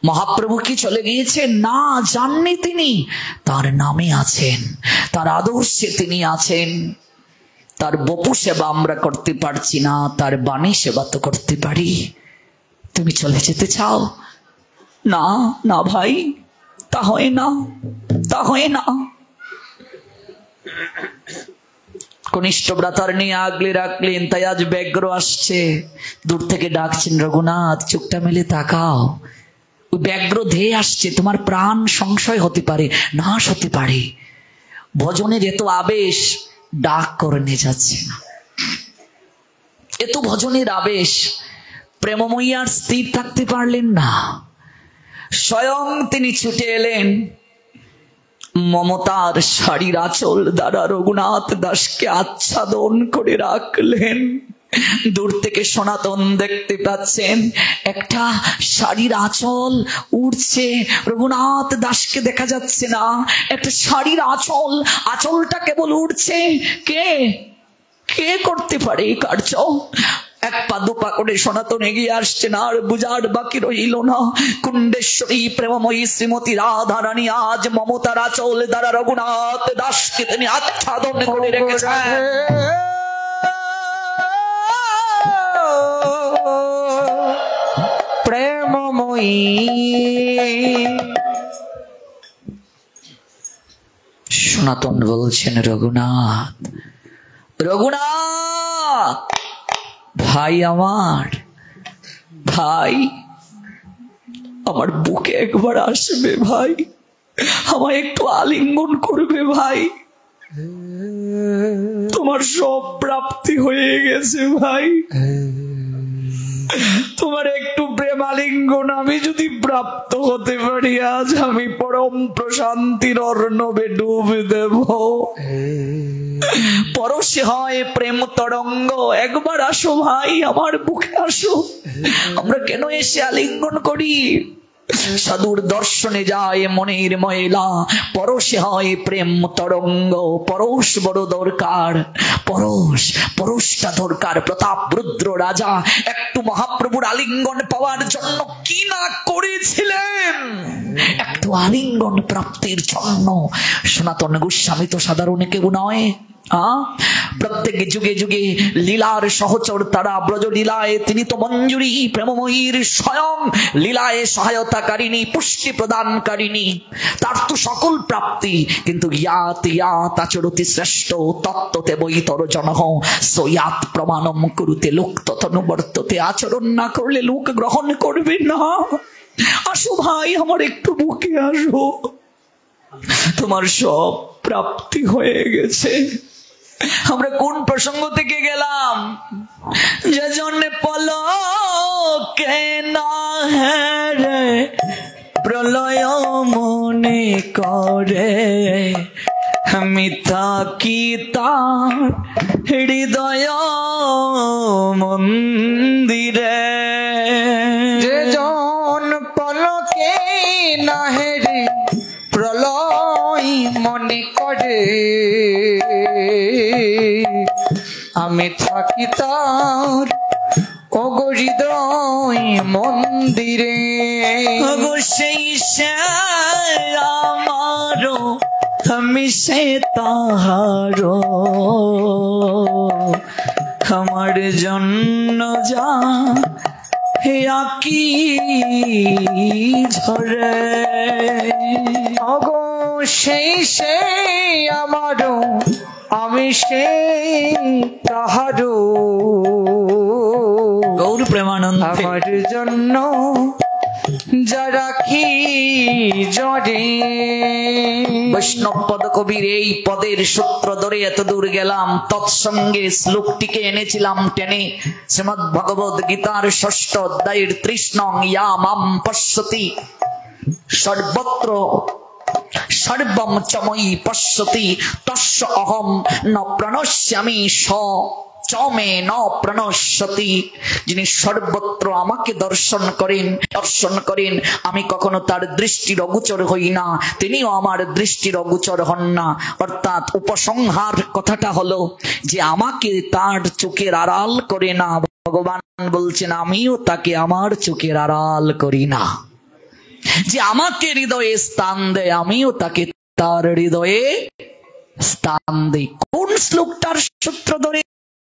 S1: মহাপ্রভু কি চলে গিয়েছেন? না, জাননি তিনি। তার নামে আছেন, তার আদর্শে তিনি আছেন। তার বপু সেবা আমরা করতে পারছি না, তার বাণী সেবা তো করতে পারি। তুমি চলে যেতে চাও? না না ভাই, তা হয় না, তা হয় না। কনিষ্ঠ ব্রাতার নিয়ে আগলে রাখলেন, তাই আজ ব্যগ্র আসছে, দূর থেকে ডাকছেন, রঘুনাথ চোখটা মেলে তাকাও। ওই ব্যগ্র ধেয়ে আসছে, তোমার প্রাণ সংশয় হতে পারে, নাশ হতে পারে। ভজনের এত আবেশ, ডাক করে নিয়ে যাচ্ছে না। এত ভজনের আবেশ, প্রেমময়ী আর স্থির থাকতে পারলেন না। স্বয়ং তিনি ছুটে এলেন, মমতার শাড়ির আঁচল দ্বারা রঘুনাথ দাসকে আচ্ছাদন করে রাখলেন। দূর থেকে সনাতন দেখতে পাচ্ছেন একটা শাড়ির আঁচল উড়ছে, রঘুনাথ দাসকে দেখা যাচ্ছে না। একটা শাড়ির আঁচল, আঁচলটা কেবল উড়ছে। কে কে করতে পারে এই কার্য? এক পা দুপা করে সনাতন এগিয়ে আসছে না, আর বুঝার বাকি রইল না। কুণ্ডেশ্বরী প্রেমময়ী শ্রীমতী রাধা রানী আজ মমতার আঁচল দ্বারা রঘুনাথ দাসকে তিনি আচ্ছাদন করে রেখেছেন।
S2: প্রেমময়ী
S1: সনাতন বলছেন, রঘুনাথ, রঘুনাথ ভাই আমার, ভাই আমার বুকে একবার আসবে ভাই, আমায় একটু আলিঙ্গন করবে ভাই। তোমার সব প্রাপ্তি হয়ে গেছে ভাই, তোমার একটু প্রেম আলিঙ্গন আমি যদি প্রাপ্ত হতে পারি, আজ আমি পরম প্রশান্তির অর্ণবে ডুব দেব। পরশে হয় প্রেম তরঙ্গ, একবার আসো ভাই, আমার বুকে আসো। আমরা কেন এসে আলিঙ্গন করি? সাধুর দর্শনে যায় মনের ময়লা, পরশে হয় প্রেম তরঙ্গ। পরশ বড় দরকার, পরশটা দরকার। প্রতাপ রুদ্র রাজা একটু মহাপ্রভুর আলিঙ্গন পাওয়ার জন্য কি না করেছিলেন, একটু আলিঙ্গন প্রাপ্তির জন্য। সনাতন গোস্বামী তো সাধারণ কেউ নয়। প্রত্যেক যুগে যুগে লীলার সহচর তারা। ব্রজ লীলায় তিনি তো মঞ্জুরি প্রেমময়ীর স্বয়ং, লীলায় সহায়তাকারিণী, পুষ্টি প্রদানকারিণী, তার তো সকল প্রাপ্তি। কিন্তু ইয়াত আচরতি শ্রেষ্ঠ তত্ত্বতে বৈতর জনঃ সয়াত প্রমাণম কুরুতে লোক ততনুবর্ততে। আচরণ না করলে লোক গ্রহণ করবে না। আসো ভাই, আমার একটু বুকে আসো, তোমার সব প্রাপ্তি হয়ে গেছে। আমরা কোন প্রসঙ্গ থেকে গেলাম? যে জন্য পলকে না হেরে প্রলয় মনে করে, আমি থাকি তার হৃদয় মন্দিরে।
S2: যে জন পলকে না হেরে প্রলয় মনে করে, আমি থাকি তার ওগো হৃদয় মন্দিরে।
S1: ওগো সেই সে আমারো, আমি সে তাহারো, আমার জন্য যা হে আকি ঝরে।
S2: ওগো সেই সে আমারো, আমি সেই তাহারো,
S1: গৌর প্রেমানন্দ।
S2: আমার জন্য যারা কি জরে।
S1: বৈষ্ণব পদ কবির এই পদের সূত্র ধরে এত দূর গেলাম। তৎসঙ্গে শ্লোকটিকে এনেছিলাম টেনে। শ্রীমদ্ ভগবদ গীতার 6ষ্ঠ অধ্যায়ের 30 নং ইয়া মাম পশ্যতি সর্বত্র সর্বম চময়ী পশ্যতি তস্য অহম ন প্রণশ্যামি স চমে ন প্রণশ্যতি। যিনি সর্বত্র আমাকে দর্শন করেন, আমি কখনো তার দৃষ্টির অগোচর হই না, তিনিও আমার দৃষ্টির অগোচর হন না। অর্থাৎ উপসংহার কথাটা হলো যে আমাকে তার চোখের আড়াল করে না। ভগবান বলছেন আমিও তাকে আমার চোখের আড়াল করি না। যে আমাকে হৃদয়ে স্থান দেয়, আমিও তাকে তার হৃদয়ে স্থান দেই। কোন শ্লোকটার সূত্র ধরে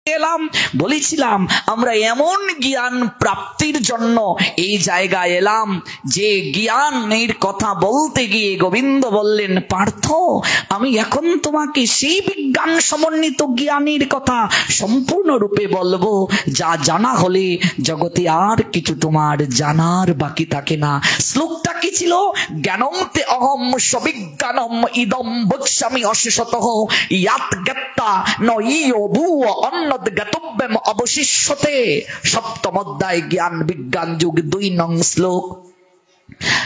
S1: এলাম? বলেছিলাম আমরা এমন জ্ঞান প্রাপ্তির জন্য এই জায়গায় এলাম যে জ্ঞানের কথা বলতে গিয়ে গোবিন্দ বললেন, পার্থ আমি এখন তোমাকে সেই বিজ্ঞান সমন্বিত জ্ঞানের কথা সম্পূর্ণরূপে বলবো যা জানা হলে জগতে আর কিছু তোমার জানার বাকি থাকে না। শ্লোকটা কি ছিল? জ্ঞানম তে অহম সবিজ্ঞানম ইদম বক্ষ্যামি অশেষতঃ ইয়াত জ্ঞাত্তা ন ইয়ো ভুব অন্যদ জ্ঞাতব্যম অবশিষ্যতে। সপ্তম অধ্যায় জ্ঞান বিজ্ঞান যুগ 2 নং শ্লোক।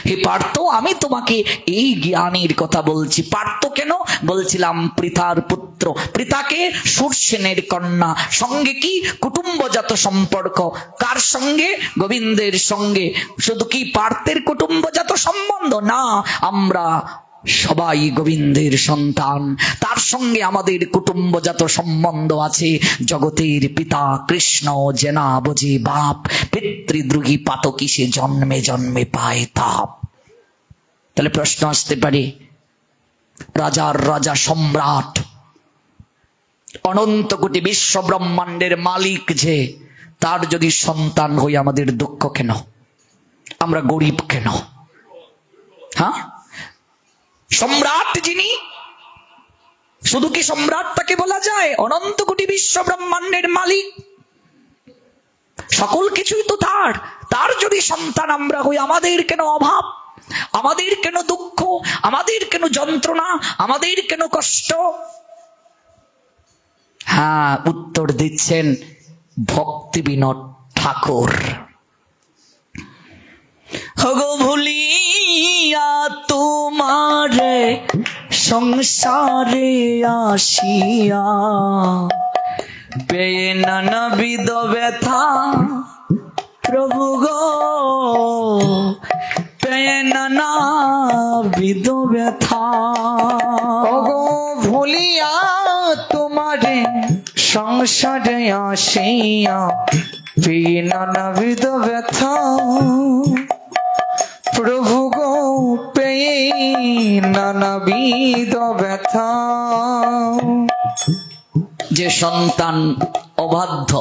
S1: হে পার্থ আমি তোমাকে এই জ্ঞানের কথা বলছি। পার্থ কেন বলছিলাম? পৃথার পুত্র, পৃথাকে সুরসেনের কন্যা, সঙ্গে কি কুটুম্বজাত সম্পর্ক। কার সঙ্গে? গোবিন্দের সঙ্গে। শুধু কি পার্থের কুটুম্বজাত সম্বন্ধ না, আমরা সবাই গোবিন্দের সন্তান, তার সঙ্গে আমাদের কুটুম্বজাত সম্বন্ধ আছে। জগতের পিতা কৃষ্ণ জেনা বোঝে বাপ, পিতৃদ্রোহী পাতকি সে জন্মে জন্মে পায় তাপ। তাহলে প্রশ্ন আসতে পারে, রাজার রাজা সম্রাট অনন্ত কোটি বিশ্ব ব্রহ্মাণ্ডের মালিক যে, তার যদি সন্তান হই আমাদের দুঃখ কেন? আমরা গরিব কেন? হ্যাঁ, সম্রাট যিনি, শুধু কি সম্রাট তাকে বলা যায়? অনন্ত কোটি বিশ্ব ব্রহ্মাণ্ডের মালিক, সকল কিছুই তো তার। তার যদি সন্তান আমরা হই, আমাদের কেন অভাব? আমাদের কেন দুঃখ? আমাদের কেন যন্ত্রণা? আমাদের কেন কষ্ট? হ্যাঁ, উত্তর দিচ্ছেন ভক্তি বিনোদ ঠাকুর। হগো ভুলিয়া তোমারে সংসারে আসিয়া, পেয়ে নানাবিধ ব্যথা প্রভু গো, পেয়ে নানা বিধ ব্যথা।
S2: ওগো ভুলিয়া তোমারে সংসারে আসিয়া পেয়ে নানাবিধ ব্যথা। প্রভু গো পেয়ে নানাবিধ ব্যথা।
S1: যে সন্তান অবাধ্য